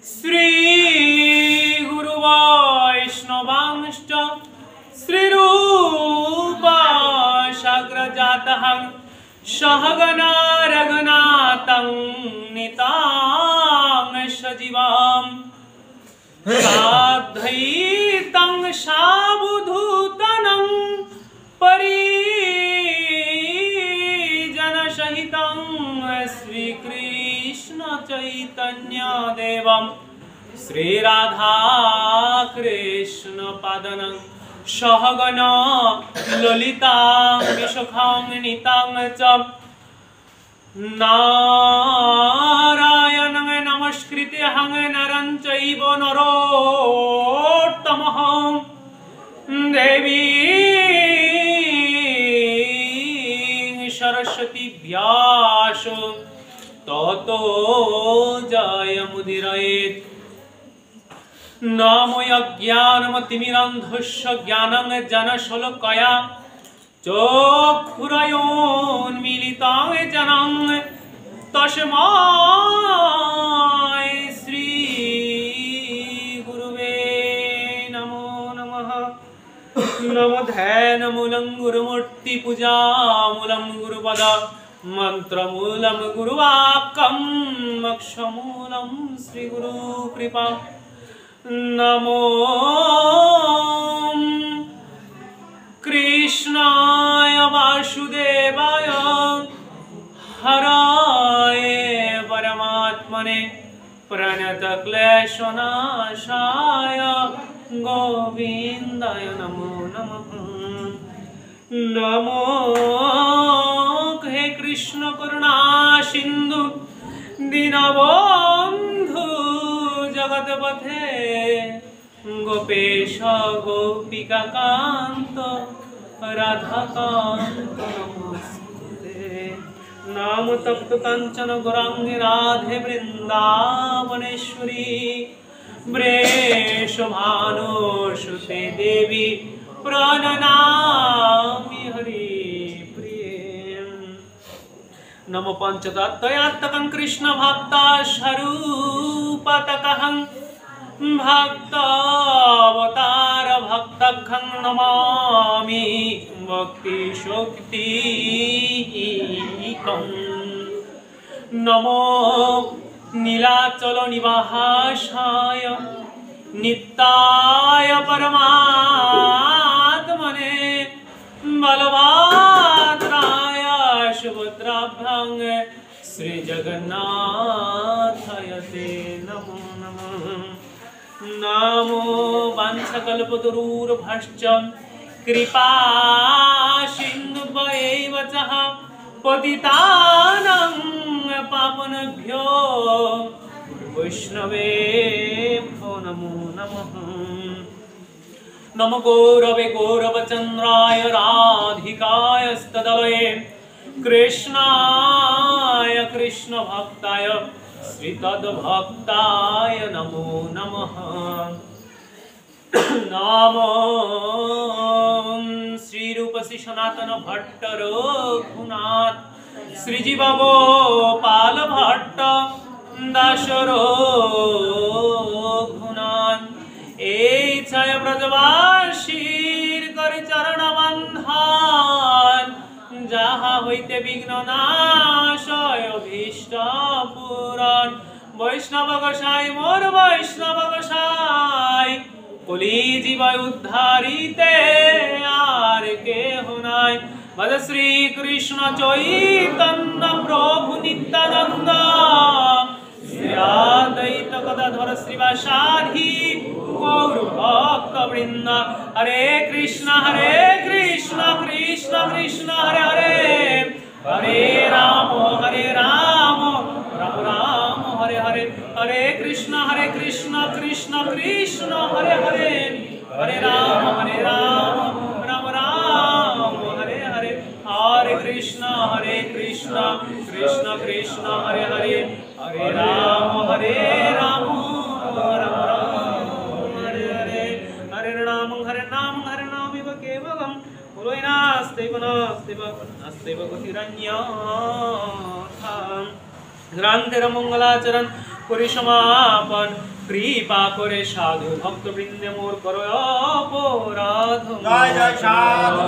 श्री गुरु वैष्णवांश्च श्रीरूपा साग्रजातः सहगना रघुनाथं नितां सजीवां साद्वैतं सावधूतं परिजनसहितं श्रीकृष्ण चैतन्य देवं श्रीराधा कृष्ण पादनं सहगन ललिता विशाखान्वितां च नारायणं नमस्कृत्य नरं चैव नरोत्तमः देवी सरस्वती व्यासो ततो जयमुदीरयेत्। नमो यज्ञानमतिमिरन्धस्य ज्ञानं जनशलाकया चक्षुरुन्मीलितं येन तस्मै श्रीगुरुवे नमो नमः। नमो ध्यानमूलं गुरुमूर्तिपूजामूलं गुरुपद मन्त्रमूलं गुरुवाक्यं मोक्षमूलं श्रीगुरुकृपा। नमो कृष्णाय वासुदेवाय हराय परमात्मने प्रणतक्लेशनाशाय गोविन्दाय नमो नमः। नमो हे कृष्ण करुणा सिन्धु दीनबन्धु जगत्पथे गोपेश गोपिका कांत राधाकांत नमस्ते। नाम तप्त कांचन गौरांगी राधे वृंदावनेश्वरी वृषभानुसुते देवी प्रणनामि हरिप्रिये। नमो पंचतत्त्वयात्मकं कृष्ण भक्ता स्वरूपतकं भक्तावतार भक्तखं नमामि भक्ति शक्तिकं। नमो नीलाचल निवासाय नित्याय परमात्मने बलभद्राय सुभद्राभ्यां श्री जगन्नाथाय ते नमो नमः। नमो वाञ्छकल्पतरुर्भश्च कृपा सिन्धुभ्यैव च पतितानां पावनेभ्यो वैष्णवेभ्यो नमो नमः। नमो गौरवे गौरवचन्द्राय राधिकाय स्तदलये कृष्णाय कृष्णभक्ताय श्रीतद्भक्ताय नमो नमः। नमो श्रीरूप श्री सनातन भट्ट रघुनाथ श्रीजीव गोपाल भट्ट दास रघुनाथ এই ছায় ব্রজবাসীর করে চরণ বন্ধন যাহা হইতে বিঘ্ন নাশয় অভীষ্ট পূরণ। বৈষ্ণব গোসাই মোর বৈষ্ণব গোসাই কলি জীব উদ্ধারিতে আর কেহ নাই। ভজ শ্রী কৃষ্ণ চৈতন্য প্রভু নিত্যানন্দ শ্রী অদ্বৈত গদাধর শ্রীবাসাদি गौर भक्त वृंद। हरे कृष्ण कृष्ण कृष्ण हरे हरे हरे राम राम राम हरे हरे हरे कृष्ण कृष्ण कृष्ण हरे हरे हरे राम राम राम हरे हरे हरे कृष्ण कृष्ण कृष्ण हरे हरे हरे राम राम राम हरे नाम इव केवलम नास्त्यैव गतिरन्यथा। ग्रांतेर मंगलाचरण করি সমাপন, কৃপা করে সাধু ভক্ত বৃন্দে মোর করো অপরাধ। জয় জয় সাধু।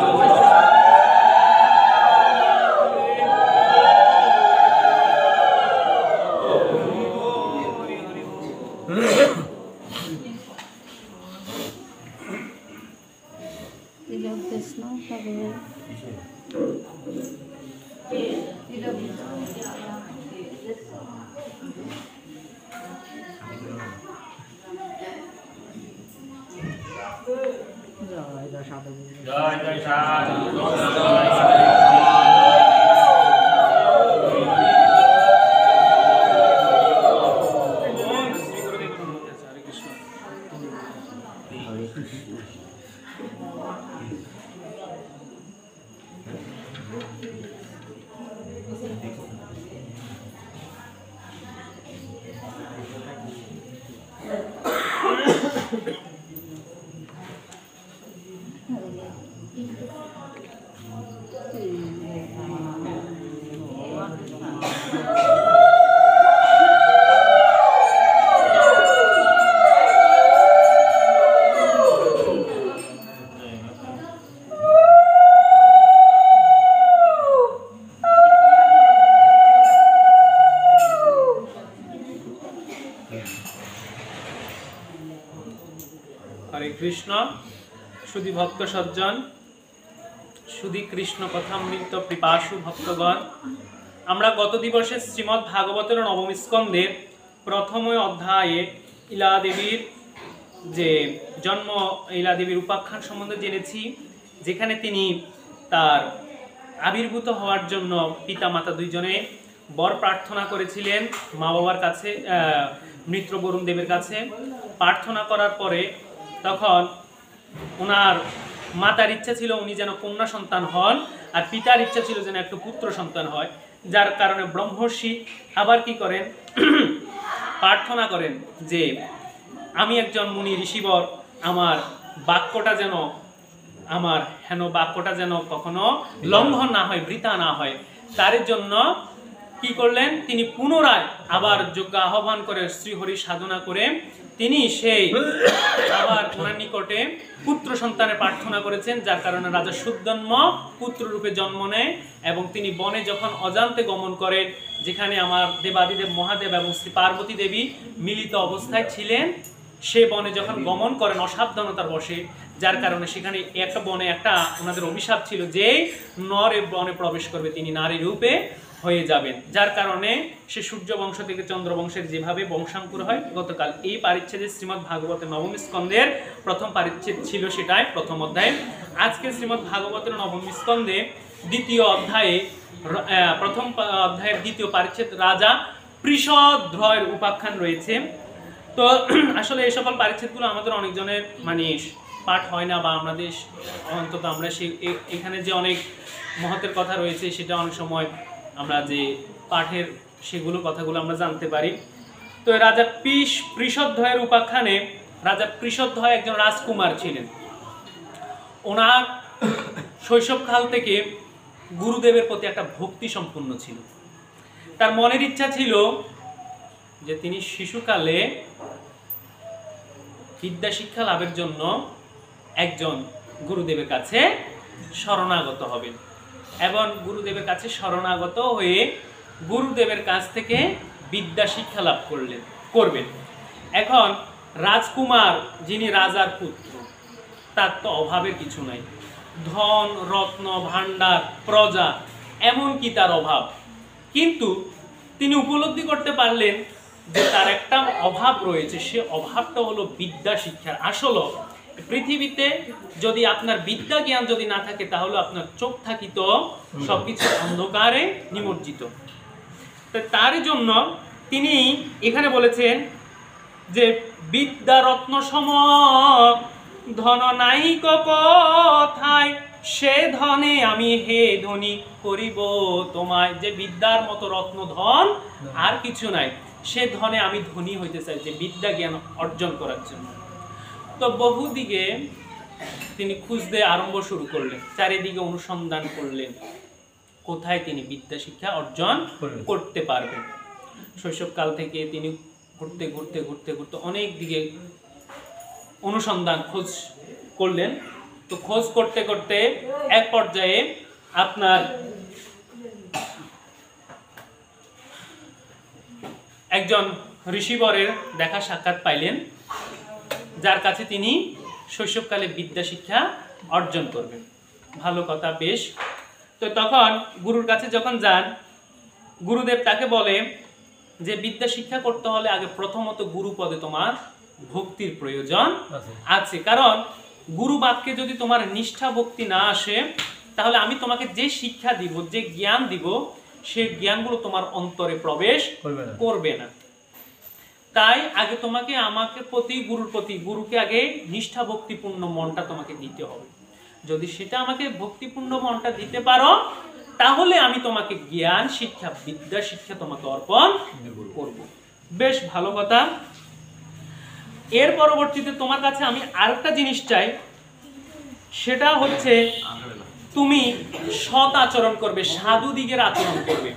জয় জয় সাধু। হরে কৃষ্ণ। শুধু ভক্ত সজ্জন, শুধু কৃষ্ণ কথামৃত পিপাসু ভক্তগণ, আমরা গত দিবসে শ্রীমদ্ ভাগবতের নবম স্কন্ধের প্রথম অধ্যায়ে ইলা দেবীর যে জন্ম, ইলা দেবীর উপাখ্যান সম্বন্ধে জেনেছি, যেখানে তিনি তার আবির্ভূত হওয়ার জন্য পিতা মাতা দুইজনে বর প্রার্থনা করেছিলেন মা বাবার কাছে, মিত্র বরুণ দেবের কাছে। প্রার্থনা করার পরে তখন ওনার মাতার ইচ্ছা ছিল উনি যেন কন্যা সন্তান হন, আর পিতার ইচ্ছা ছিল যেন একটু পুত্র সন্তান হয়। যার কারণে ব্রহ্মর্ষি আবার কি করেন, প্রার্থনা করেন যে আমি একজন মুনি ঋষিবর, আমার বাক্যটা যেন, আমার হেন বাক্যটা যেন কখনো লঙ্ঘন না হয়, বৃথা না হয়। তার জন্য কি করলেন, তিনি পুনরায় আবার যজ্ঞ আহ্বান করে শ্রীহরি সাধনা করে তিনি সেই আবার ওনার নিকটে পুত্র সন্তানের প্রার্থনা করেছেন। যার কারণে রাজা সুদ্ধন্ম পুত্র রূপে জন্ম নেয় এবং তিনি বনে যখন অজান্তে গমন করেন, যেখানে আমার দেবাদিদেব মহাদেব এবং শ্রী পার্বতী দেবী মিলিত অবস্থায় ছিলেন, সে বনে যখন গমন করেন অসাবধানতার বশে, যার কারণে সেখানে একটা বনে একটা ওনাদের অভিশাপ ছিল যে নরে বনে প্রবেশ করবে তিনি নারী রূপে হয়ে যাবেন। যার কারণে সে সূর্য বংশ থেকে চন্দ্র বংশের যেভাবে বংশাঙ্কুর হয়, গতকাল এই পরিচ্ছেদে শ্রীমদ্ ভাগবতের নবম স্কন্ধের প্রথম পরিচ্ছেদ ছিল, সেটাই প্রথম অধ্যায়। আজকে শ্রীমদ্ ভাগবতের নবম স্কন্ধে দ্বিতীয় অধ্যায়ে, প্রথম অধ্যায়ের দ্বিতীয় পরিচ্ছেদ রাজা পৃষধ্বয়ের উপাখ্যান রয়েছে। তো আসলে এই সকল পরিচ্ছেদগুলো আমাদের অনেকজনের মানে পাঠ হয় না, বা আমাদের অন্তত আমরা এখানে যে অনেক মহতের কথা রয়েছে সেটা অনেক সময় আমরা যে পাঠের সেগুলো কথাগুলো আমরা জানতে পারি। তো রাজা পৃষধ্বয়ের উপাখ্যানে, রাজা পৃষধ্বয় একজন রাজকুমার ছিলেন। ওনার শৈশবকাল থেকে গুরুদেবের প্রতি একটা ভক্তি সম্পূর্ণ ছিল। তার মনের ইচ্ছা ছিল যে তিনি শিশুকালে বিদ্যা শিক্ষা লাভের জন্য একজন গুরুদেবের কাছে শরণাগত হবেন এবং গুরুদেবের কাছে শরণাগত হয়ে গুরুদেবের কাছ থেকে বিদ্যা শিক্ষা লাভ করবেন। এখন রাজকুমার যিনি রাজার পুত্র, তার তো অভাবের কিছু নাই, ধন রত্ন ভাণ্ডার প্রজা এমনকি তার অভাব, কিন্তু তিনি উপলব্ধি করতে পারলেন যে তার একটা অভাব রয়েছে। সে অভাবটা হলো বিদ্যা শিক্ষার। আসলে পৃথিবীতে যদি আপনার বিদ্যা জ্ঞান যদি না থাকে, তাহলে আপনার চোখ থাকিত সবকিছু অন্ধকারে নিমজ্জিত। তার জন্য তিনি এখানে বলেছেন যে বিদ্যা রত্ন সম ধন নাইক কথায়, সে ধনে আমি হে ধনী করিব তোমায়। যে বিদ্যার মতো রত্ন ধন আর কিছু নাই, সে ধনে আমি ধনী হইতে চাই, যে বিদ্যা জ্ঞান অর্জন করার জন্য। তো বহুদিকে তিনি খুঁজতে আরম্ভ শুরু করলেন, চারিদিকে অনুসন্ধান করলেন কোথায় তিনি বিদ্যা শিক্ষা অর্জন করতে পারবেন। শৈশবকাল থেকে তিনি ঘুরতে ঘুরতে ঘুরতে ঘুরতে অনেক দিকে অনুসন্ধান খোঁজ করলেন। তো খোঁজ করতে করতে এক পর্যায়ে আপনার একজন ঋষিবরের দেখা সাক্ষাৎ পাইলেন, যার কাছে তিনি শৈশবকালে বিদ্যা শিক্ষা অর্জন করবেন। ভালো কথা, বেশ। তো তখন গুরুর কাছে যখন যান, গুরুদেব তাকে বলে যে বিদ্যা শিক্ষা করতে হলে আগে প্রথমত গুরু পদে তোমার ভক্তির প্রয়োজন আছে। কারণ গুরু বাক্যে যদি তোমার নিষ্ঠা ভক্তি না আসে, তাহলে আমি তোমাকে যে শিক্ষা দিব, যে জ্ঞান দিব, সেই জ্ঞানগুলো তোমার অন্তরে প্রবেশ করবে না। তাই আগে তোমাকে আমাকে প্রতি গুরুর প্রতি গুরুকে আগে নিষ্ঠা ভক্তিপূর্ণ মনটা তোমাকে দিতে হবে। যদি সেটা আমাকে ভক্তিপূর্ণ মনটা দিতে পারো, তাহলে আমি তোমাকে জ্ঞান শিক্ষা বিদ্যা শিক্ষা তোমাকে অর্পণ করব। বেশ ভালো কথা। এর পরবর্তীতে তোমার কাছে আমি আরেকটা জিনিস চাই, সেটা হচ্ছে তুমি সৎ আচরণ করবে, সাধু দিকের আচরণ করবে।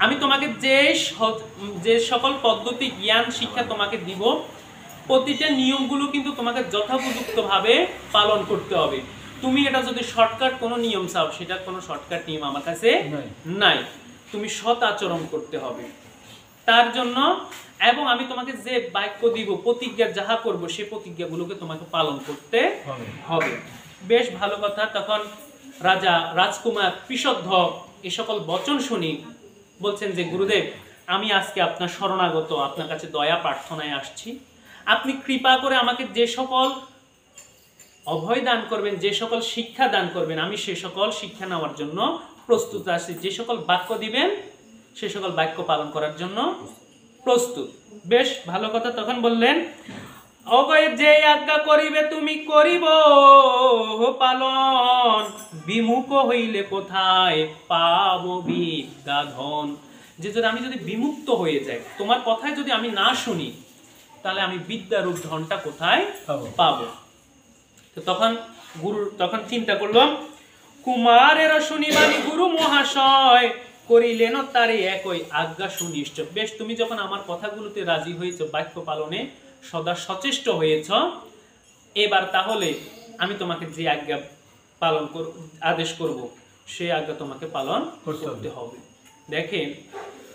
আমি তোমাকে যে সকল পদ্ধতি জ্ঞান শিক্ষা তোমাকে দিব, প্রতিটা নিয়মগুলো কিন্তু তোমাকে যথোপযুক্তভাবে পালন করতে হবে। তুমি এটা যদি শর্টকাট কোনো নিয়ম চাও, সেটা কোনো শর্টকাট নিয়ম আমার কাছে নাই। তুমি সৎ আচরণ করতে হবে তার জন্য, এবং আমি তোমাকে যে বাক্য দিব, প্রতিজ্ঞা যাহা করব, সেই প্রতিজ্ঞাগুলোকে তোমাকে পালন করতে হবে। বেশ ভালো কথা। তখন রাজা রাজকুমার পিশদ্ধ এই সকল বচন শুনি বলছেন যে গুরুদেব, আমি আজকে আপনার শরণাগত, আপনার কাছে দয়া প্রার্থনায় আসছি। আপনি কৃপা করে আমাকে যে সকল অভয় দান করবেন, যে সকল শিক্ষা দান করবেন, আমি সে সকল শিক্ষা নেওয়ার জন্য প্রস্তুত আছি। যে সকল বাক্য দিবেন, সে সকল বাক্য পালন করার জন্য প্রস্তুত। বেশ ভালো কথা। তখন বললেন, অভয় যে আজ্ঞা করিবে তুমি করিব পালন, বিমুখ হইলে কোথায় পাব বিদ্যা ধন। যে যদি আমি যদি বিমুক্ত হয়ে যাই, তোমার কথায় যদি আমি না শুনি, তাহলে আমি বিদ্যারূপ ধনটা কোথায় পাবো। তো তখন গুরু তখন চিন্তা করলো, কুমারের শুনিবানি গুরু মহাশয় করিলেন তারে একই আজ্ঞা সুনিষ্ঠ। বেশ, তুমি যখন আমার কথাগুলোতে রাজি হয়েছ, বাক্য পালনে সদা সচেষ্ট হয়েছ, এবার তাহলে আমি তোমাকে যে আজ্ঞা পালন আদেশ করব, সেই আজ্ঞা তোমাকে পালন করতে হবে। দেখেন,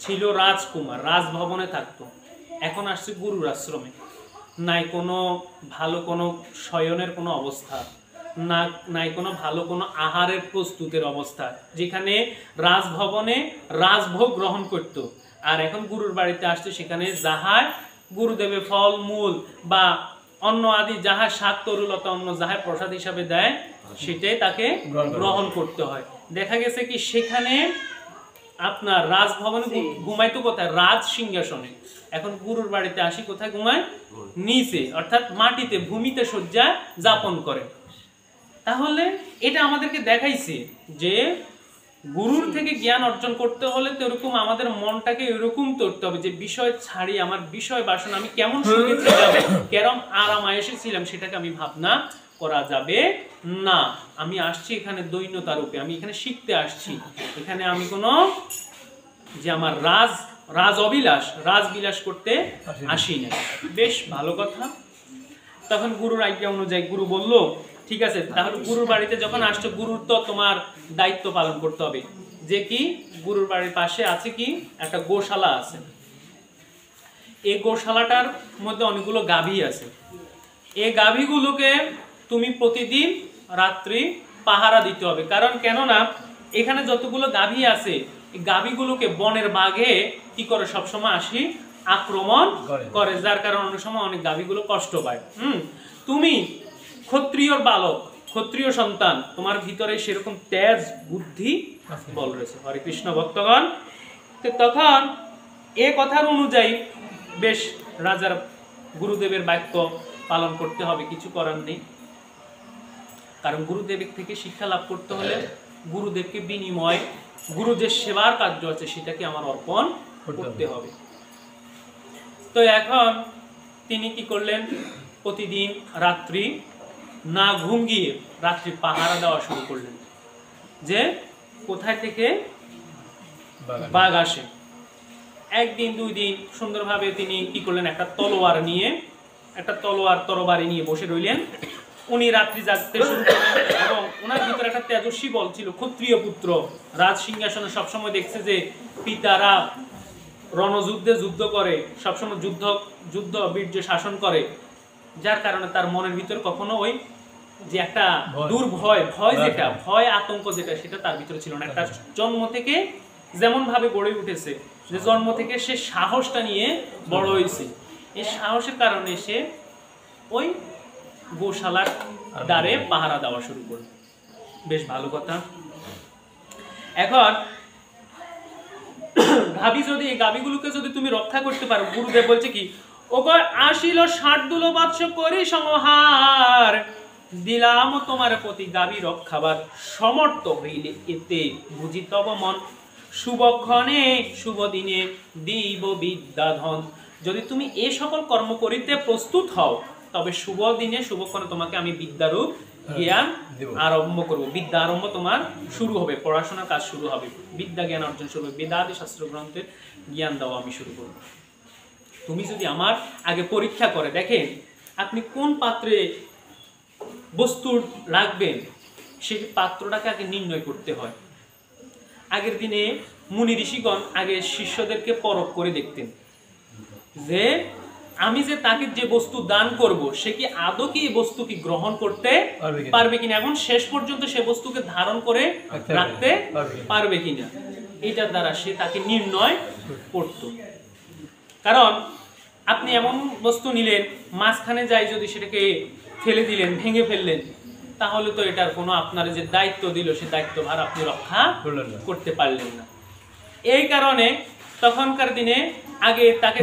ছিল রাজকুমার, রাজভবনে থাকতো, এখন আসছে গুরুর আশ্রমে। নাই কোনো ভালো কোনো শয়নের কোনো অবস্থা, নাই কোনো ভালো কোনো আহারের প্রস্তুতের অবস্থা, যেখানে রাজভবনে রাজভোগ গ্রহণ করত। আর এখন গুরুর বাড়িতে আসছে, সেখানে যাহা গুরুদেবের ফল মূল বা অন্ন আদি যাহা শাক তরুলতা অন্ন যাহা প্রসাদ হিসাবে দেয়, সেটাই তাকে গ্রহণ করতে হয়। দেখা গেছে কি, সেখানে আপনার রাজভবনে ঘুমাইতো কোথায়? রাজ সিংহাসনে। এখন গুরুর বাড়িতে আসি কোথায় ঘুমায়? নিচে, অর্থাৎ মাটিতে, ভূমিতে শয্যা যাপন করে। তাহলে এটা আমাদেরকে দেখাইছে যে গুরুর থেকে জ্ঞান অর্জন করতে হলে তো এরকম আমাদের মনটাকে এরকম করতে হবে যে বিষয় ছাড়ি, আমার বিষয় বাসনা, আমি কেমন সুখে ছিলাম, কেরম আরাম আয়েসে ছিলাম, সেটাকে আমি ভাবনা করা যাবে না। আমি আসছি এখানে দৈন্যতা রূপে, আমি এখানে শিখতে আসছি। এখানে আমি কোনো যে আমার রাজ অবিলাস, রাজবিলাস করতে আসি না। বেশ ভালো কথা। তখন গুরুর আজ্ঞা অনুযায়ী গুরু বলল, ঠিক আছে, তাহলে গুরুর বাড়িতে যখন আসছো, গুরুর তো তোমার দায়িত্ব পালন করতে হবে। যে কি, গুরুর বাড়ির পাশে আছে কি একটা গোশালা আছে। এই গোশালাটার মধ্যে অনেকগুলো গাভী আছে। এই গাভীগুলোকে তুমি প্রতিদিন রাত্রি পাহারা দিতে হবে। কারণ কেননা এখানে যতগুলো গাভী আছে, এই গাভীগুলোকে বনের বাঘে কি করে সবসময় আসি আক্রমণ করে, যার কারণে অনেক সময় অনেক গাভীগুলো কষ্ট পায়। তুমি ক্ষত্রিয়র বালক, ক্ষত্রিয় সন্তান, তোমার ভিতরে সেরকম তেজ বুদ্ধি বল রয়েছে। হরে কৃষ্ণ ভক্তগণ। তখন এ কথার অনুযায়ী বেশ রাজার গুরুদেবের বাক্য পালন করতে হবে, কিছু করার নেই। কারণ গুরুদেবের থেকে শিক্ষা লাভ করতে হলে গুরুদেবকে বিনিময়, গুরু যে সেবার কার্য আছে সেটাকে আমার অর্পণ করতে হবে। তো এখন তিনি কি করলেন, প্রতিদিন রাত্রি না ঘুম গিয়ে রাত্রি পাহারা দেওয়া শুরু করলেন, যে কোথায় থেকে বাঘ আসে। একদিন 2 দিন সুন্দরভাবে তিনি কি করলেন, একটা তরবারি নিয়ে বসে রইলেন। উনি রাত্রি জাগতে শুরু করলেন এবং ওনার ভিতরে একটা তেজস্বী বল ছিল। ক্ষত্রিয় পুত্র, রাজ সিংহাসনে সবসময় দেখছে যে পিতারা রণযুদ্ধে যুদ্ধ করে, সবসময় যুদ্ধ বীর্য শাসন করে, যার কারণে তার মনের ভিতরে কখনো ওই যে একটা ভয় আতঙ্ক যেটা, সেটা তার ভিতরে ছিল না। একটা জন্ম থেকে যেমন ভাবে গড়ে উঠেছে, যে জন্ম থেকে সে সাহসটা নিয়ে বড় হয়েছে, এই সাহসের কারণে সে ওই গোশালার দ্বারে পাহারা দেওয়া শুরু করল। বেশ ভালো কথা। এখন এই গাভীগুলোকে যদি তুমি রক্ষা করতে পারো, গুরুদেব বলছে কি, ওগো আসিল 60 বৎস করি সংহার, দিলাম তোমার প্রতি গাভী রক্ষাবার, সমর্থ হইলে এতে বুঝি তব মন, শুভক্ষণে শুভ দিনে দিব বিদ্যাধন। যদি তুমি এ সকল কর্ম করিতে প্রস্তুত হও, তবে শুভ দিনে শুভক্ষণে তোমাকে আমি বিদ্যারূপ জ্ঞান আরম্ভ করবো। বিদ্যা আরম্ভ তোমার শুরু হবে, পড়াশোনার কাজ শুরু হবে, বিদ্যা জ্ঞান অর্জন শুরু হবে, বেদাদি শাস্ত্র গ্রন্থের জ্ঞান দেওয়া আমি শুরু করবো। তুমি যদি আমার আগে পরীক্ষা করে দেখেন আপনি কোন পাত্রে বস্তু রাখবেন, সেই পাত্রটাকে আগে নির্ণয় করতে হয়। আগের দিনে মুনি ঋষিগণ আগে শিষ্যদেরকে পরখ করে দেখতেন যে আমি যে তাকে যে বস্তু দান করব, সে কি আদৌ কি এই বস্তু কি গ্রহণ করতে পারবে কিনা, এখন শেষ পর্যন্ত সে বস্তুকে ধারণ করে রাখতে পারবে কিনা, এটার দ্বারা সে তাকে নির্ণয় করত। কারণ আপনি এমন বস্তু নিলেন, মাঝখানে যাই যদি সেটাকে ফেলে দিলেন, ভেঙে ফেললেন, তাহলে তো এটার কোনো আপনার যে দায়িত্ব দিল, সে দায়িত্বভার আপনি রক্ষা করতে পারলেন না। এই কারণে তখনকার দিনে আগে তাকে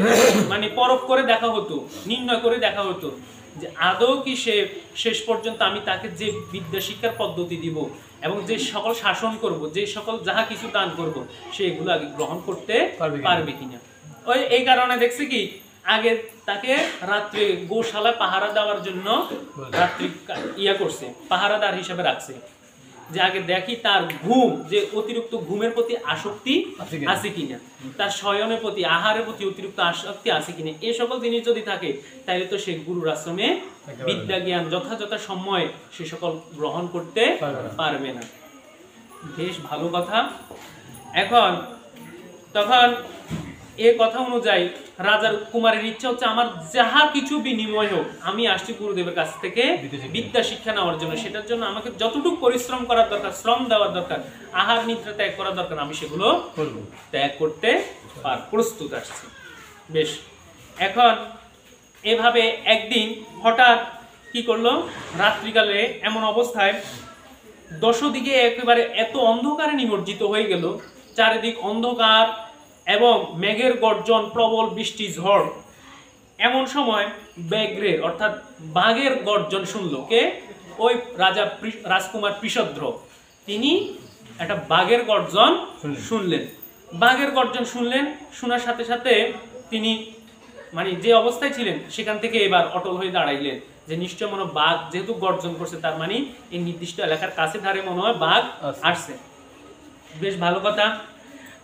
মানে পরখ করে দেখা হতো, নির্ণয় করে দেখা হতো যে আদৌ কি সে শেষ পর্যন্ত আমি তাকে যে বিদ্যা শিক্ষার পদ্ধতি দিব এবং যে সকল শাসন করব, যে সকল যাহা কিছু দান করব, সে এগুলো আগে গ্রহণ করতে পারবে কিনা। এই কারণে দেখছি কি আগে তাকে রাত্রে গোশালা পাহারা দেওয়ার জন্য রাত্রি করছে, পাহারাদার হিসেবে রাখছে, যে আগে দেখি তার ঘুম, যে অতিরিক্ত ঘুমের প্রতি আসক্তি আছে কিনা, তার শয়নের প্রতি, আহারের প্রতি অতিরিক্ত আসক্তি আছে কিনা। এই সকল জিনিস যদি থাকে তাহলে তো সে গুরুর আশ্রমে বিদ্যা জ্ঞান যথাযথ সময় সে সকল গ্রহণ করতে পারবে না। বেশ ভালো কথা। এখন তখন এ কথা অনুযায়ী রাজার কুমারের ইচ্ছা হচ্ছে আমার যাহা কিছু বিনিময় হোক, আমি আসছি গুরুদেবের কাছ থেকে বিদ্যা শিক্ষা নেওয়ার জন্য, সেটার জন্য আমাকে যতটুকু পরিশ্রম করার দরকার, শ্রম দেওয়ার দরকার, আহার নিদ্রা ত্যাগ করার দরকার, আমি সেগুলো ত্যাগ করতে প্রস্তুত আসছি। বেশ, এখন এভাবে একদিন হঠাৎ কি করলো, রাত্রিকালে এমন অবস্থায় দশদিকে একেবারে এত অন্ধকারে নিমজ্জিত হয়ে গেল, চারিদিক অন্ধকার এবং মেঘের গর্জন, প্রবল বৃষ্টি, ঝড়। এমন সময় ব্যাঘ্রের অর্থাৎ বাঘের গর্জন শুনল কে? ওই রাজকুমার পৃষদ্র, তিনি একটা বাঘের গর্জন শুনলেন। বাঘের গর্জন শুনলেন, শোনার সাথে সাথে তিনি মানে যে অবস্থায় ছিলেন সেখান থেকে এবার অটল হয়ে দাঁড়াইলেন, যে নিশ্চয় মনে হয় বাঘ যেহেতু গর্জন করছে, তার মানে এই নির্দিষ্ট এলাকার কাছে ধারে মনে হয় বাঘ আসছে। বেশ ভালো কথা।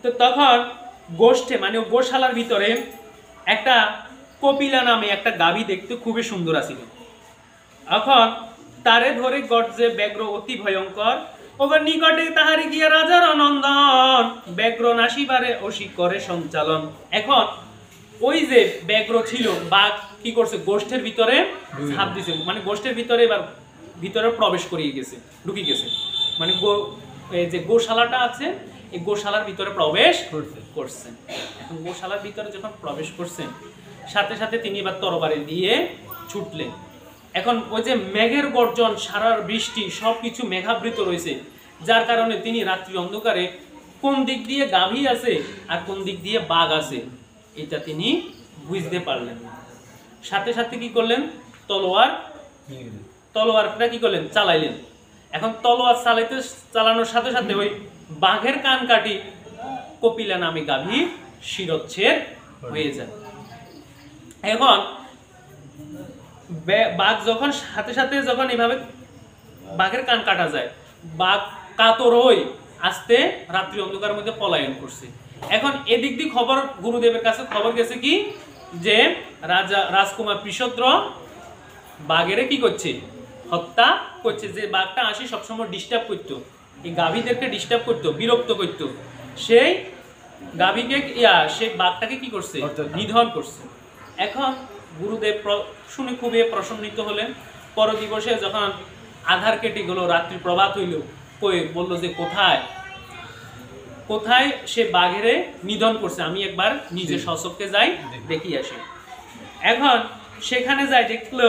তো তখন গোষ্ঠে মানে গোশালার ভিতরে একটা কপিলা নামে একটা গাভী দেখতে খুবই সুন্দর আছিল। এখন তারে ধরে গর্জে ব্যাঘ্র অতি ভয়ঙ্কর, ওগর নিকটে তাহারে গিয়া রাজার নন্দন, ব্যাঘ্র নাসিবারে অসি করে সঞ্চালন। এখন ওই যে ব্যাঘ্র ছিল, বাঘ কি করছে, গোষ্ঠের ভিতরে ঝাঁপ দিছে, মানে গোষ্ঠের ভিতরে এবার ভিতরে প্রবেশ করিয়ে গেছে, ঢুকে গেছে, মানে যে গোশালাটা আছে এই গোশালার ভিতরে প্রবেশ করছেন। এখন গোশালার ভিতরে যখন প্রবেশ করছেন, সাথে সাথে তিনি এবার তরবারি দিয়ে ছুটলেন। এখন ওই যে মেঘের গর্জন, সারা বৃষ্টি, সবকিছু মেঘাবৃত রয়েছে, যার কারণে তিনি রাত্রি অন্ধকারে কোন দিক দিয়ে গাভী আছে আর কোন দিক দিয়ে বাঘ আছে এটা তিনি বুঝতে পারলেন না। সাথে সাথে কি করলেন, তলোয়ারটা কি করলেন, চালাইলেন। এখন তলোয়ার চালানোর সাথে সাথে ওই বাঘের কান কাটি কপিলা নামে গাভী শিরচ্ছেদ হয়ে যায়। এখন বাঘ যখন সাথে সাথে যখন এভাবে বাঘের কান কাটা যায়, বাঘ কাতর হয়ে আস্তে রাত্রি অন্ধকারের মধ্যে পলায়ন করছে। এখন এদিক দিয়ে খবর গুরুদেবের কাছে খবর গেছে কি যে রাজকুমার পৃষদ্র বাঘেরে কি করছে, হত্যা করছে। যে বাঘটা আসি সবসময় ডিস্টার্ব করতো, এই গাভীদেরকে ডিস্টার্ব করতো, বিরক্ত করতো, সেই গাভীকে সেই বাঘটাকে কি করছে, নিধন করছে। এখন গুরুদেব শুনে খুবই প্রসন্নিত হলেন। পর দিবসে যখন আধার কেটে গেল, রাত্রি প্রভাত হইল, বলল যে কোথায় কোথায় সে বাঘেরে নিধন করছে, আমি একবার নিজে স্বচক্ষে যাই দেখি আসি। এখন সেখানে যাই দেখলো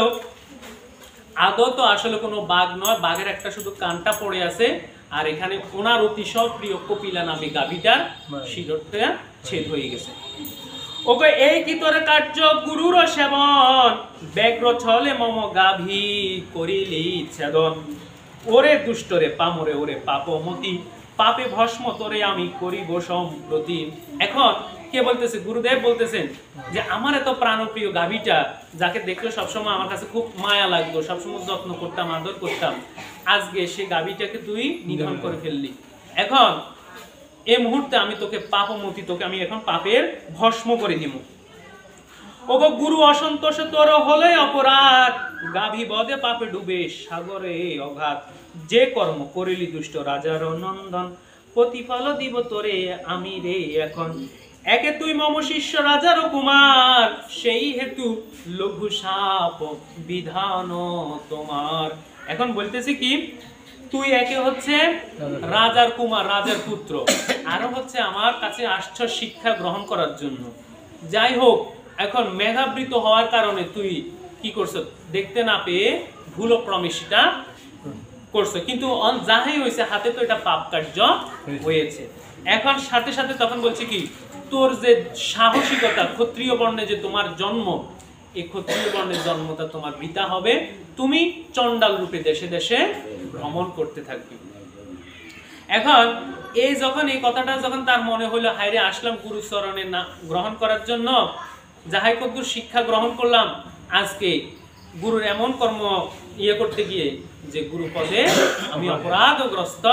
আদৌ তো আসলে কোনো বাঘ নয়, বাঘের একটা শুধু কানটা পড়ে আছে, আর এখানে ওনার অতিশয় প্রিয় কপিলা নামে গাভীটার শিরটা ছেদ হয়ে গেছে। ওকে এই কি তোর কার্য গুরুর সেবন, ব্যগ্র ছলে মম গাভী করিলি ছেদন। ওরে দুষ্টরে পামরে ওরে পাপমতি, পাপে ভস্ম তোরে আমি করিব সম্প্রতি। এখন কে বলতেছে, গুরুদেব বলতেছেন যে আমার এত প্রাণপ্রিয় গাভীটা, যাকে দেখলে সবসময় আমার কাছে খুব মায়া লাগতো, সবসময় যত্ন করতাম, আদর করতাম, আজকে সে গাভীটাকে তুই নিধন করে ফেললি। এখন এই মুহূর্তে আমি তোকে পাপমতি, তোকে আমি এখন পাপের ভস্ম করে দিব। ওগো গুরু অসন্তোষ তোর হলে অপরাধ, গাভী বদে পাপে ডুবে সাগরে অঘাত। যে কর্ম করিলি দুষ্ট রাজার নন্দন, প্রতিফল দিব তোরে আমি রে এখন। একে তুই মম শিষ্য রাজার কুমার, সেই হেতু লঘু শাপ বিধান তোমার। এখন বলতেছি কি, তুই একে হচ্ছে রাজার কুমার, রাজার পুত্র, আরো হচ্ছে আমার কাছে আসছ শিক্ষা গ্রহণ করার জন্য। যাই হোক, এখন মেধাবৃত হওয়ার কারণে তুই কি করছো, দেখতে না পেয়ে ভুল প্রমিসটা করছো, কিন্তু যাহাই হয়েছে হাতে তো এটা পাপ কার্য হয়েছে। এখন সাথে সাথে তখন বলছে কি, তোর যে সাহসিকতা, ক্ষত্রিয় বর্ণে যে তোমার জন্ম, এই ক্ষত্রিয় বর্ণের জন্মটা তোমার বৃথা হবে, তুমি চণ্ডাল রূপে দেশে দেশে ভ্রমণ করতে থাকবে। এখন এই যখন এই কথাটা যখন তার মনে হইলো, হায়রে আসলাম গুরুচরণে না গ্রহণ করার জন্য, যাহাই কদ্দুর শিক্ষা গ্রহণ করলাম, আজকে গুরুর এমন কর্ম করতে গিয়ে যে গুরু পদে আমি অপরাধগ্রস্ত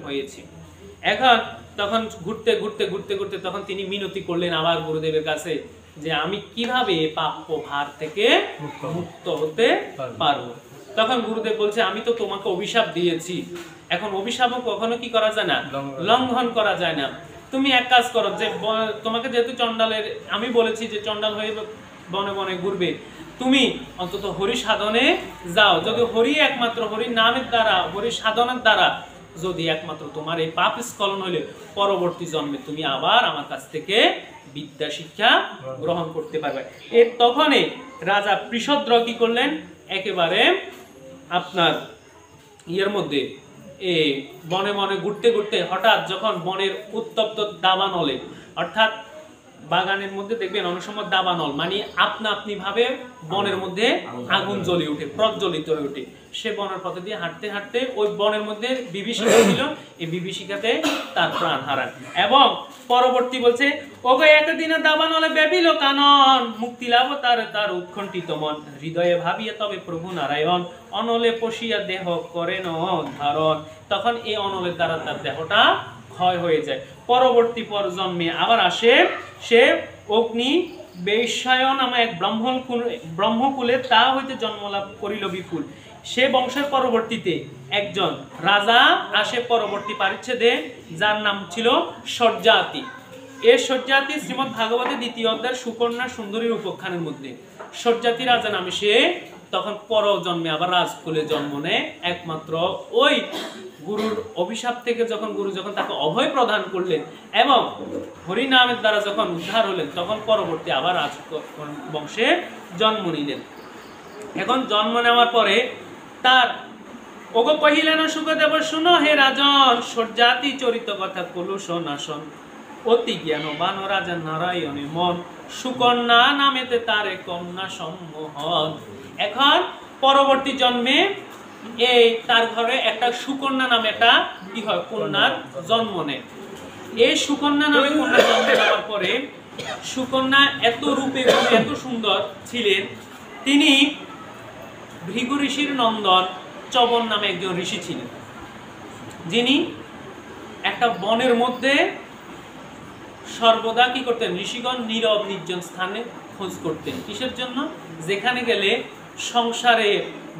হয়েছি। এখন তখন ঘুরতে ঘুরতে ঘুরতে ঘুরতে তখন তিনি মিনতি করলেন আবার গুরুদেবের কাছে যে আমি কিভাবে পাপ্য ভার থেকে মুক্ত হতে পারবো। তখন গুরুদেব বলছে, আমি তো তোমাকে অভিশাপ দিয়েছি, এখন অভিশাপও কখনো কি করা যায় না, লঙ্ঘন করা যায় না। তুমি এক কাজ করো, যে তোমাকে যেহেতু চণ্ডালের আমি বলেছি যে চণ্ডাল হয়ে বনে বনে ঘুরবে, তুমি অন্তত হরি সাধনে যাও। যদি হরি একমাত্র হরি নামের দ্বারা, হরি সাধনার দ্বারা যদি একমাত্র তোমার এই পাপ স্খলন হইলে, পরবর্তী জন্মে তুমি আবার আমার কাছ থেকে বিদ্যা শিক্ষা গ্রহণ করতে পারবে। এর তখনই রাজা পৃষদ্র কি করলেন, একেবারে আপনার ইয়ের মধ্যে বনে বনে ঘুরতে ঘুরতে হঠাৎ যখন বনের উত্তপ্ত দাবানলে, অর্থাৎ বাগানের মধ্যে দেখবেন অনেক সময় দাবানল মানে আপনা আপনি ভাবে বনের মধ্যে আগুন জ্বলে ওঠে, প্রজ্বলিত হয়ে ওঠে। সে বনের পথে দিয়ে হাঁটতে হাঁটতে ওই বনের মধ্যে বিভীষিকা ছিল, এই বিভীষিকাতে তার প্রাণ হারান। এবং পরবর্তী বলছে, ওগো একদিনে দাবানলে ব্যাপিল কানন, মুক্তি লাভ তার তার উৎকণ্ঠিত মন, হৃদয়ে ভাবিয়ে তবে প্রভু নারায়ণ, অনলে পশিয়া দেহ করেন ধারণ। তখন এই অনলের দ্বারা তার দেহটা ক্ষয় হয়ে যায়। পরবর্তী পরজন্মে আবার আসে, সে অগ্নি বৈশ্যায়ন নামে এক ব্রহ্মকুলে তা হইতে জন্মলাভ করিল বিপুল। সে বংশের পরবর্তীতে একজন রাজা আসে পরবর্তী পরিচ্ছেদে, যার নাম ছিল সজ্জাতি। এই সজ্জাতি শ্রীমদ্ ভাগবতে দ্বিতীয় অধ্যায়ের সুকন্যা সুন্দরীর উপাখ্যানের মধ্যে সজ্জাতি রাজা নামে সে তখন পর জন্মে আবার রাজকুলে জন্ম নেয়। একমাত্র ওই গুরুর অভিশাপ থেকে যখন গুরু যখন তাকে অভয় প্রদান করলেন এবং হরিনামের দ্বারা যখন উদ্ধার হলেন, তখন পরবর্তী আবার রাজ বংশে জন্ম নিলেন। এখন জন্ম নেওয়ার পরে তার ওগো কহিলেন সুখদেব শুনো হে রাজন, সজ্জাতি চরিত কথা কলুষ নাশন, অতি জ্ঞানবান রাজা নারায়ণে মন, সুকন্যা নামেতে তারে কন্যা সম্মোহন। এখন পরবর্তী জন্মে এই তার ঘরে একটা সুকন্যা নামে একটা কি হয়, কন্যার জন্ম নেয়। এই সুকন্যা নামে কন্যা জন্ম নেওয়ার পরে সুকন্যা এত রূপে এত সুন্দর ছিলেন, তিনি ভৃগু ঋষির নন্দন চবন নামে একজন ঋষি ছিলেন, যিনি একটা বনের মধ্যে সর্বদা কি করতেন? ঋষিগণ নীরব নির্জন স্থানে খোঁজ করতেন। কিসের জন্য? যেখানে গেলে সংসারে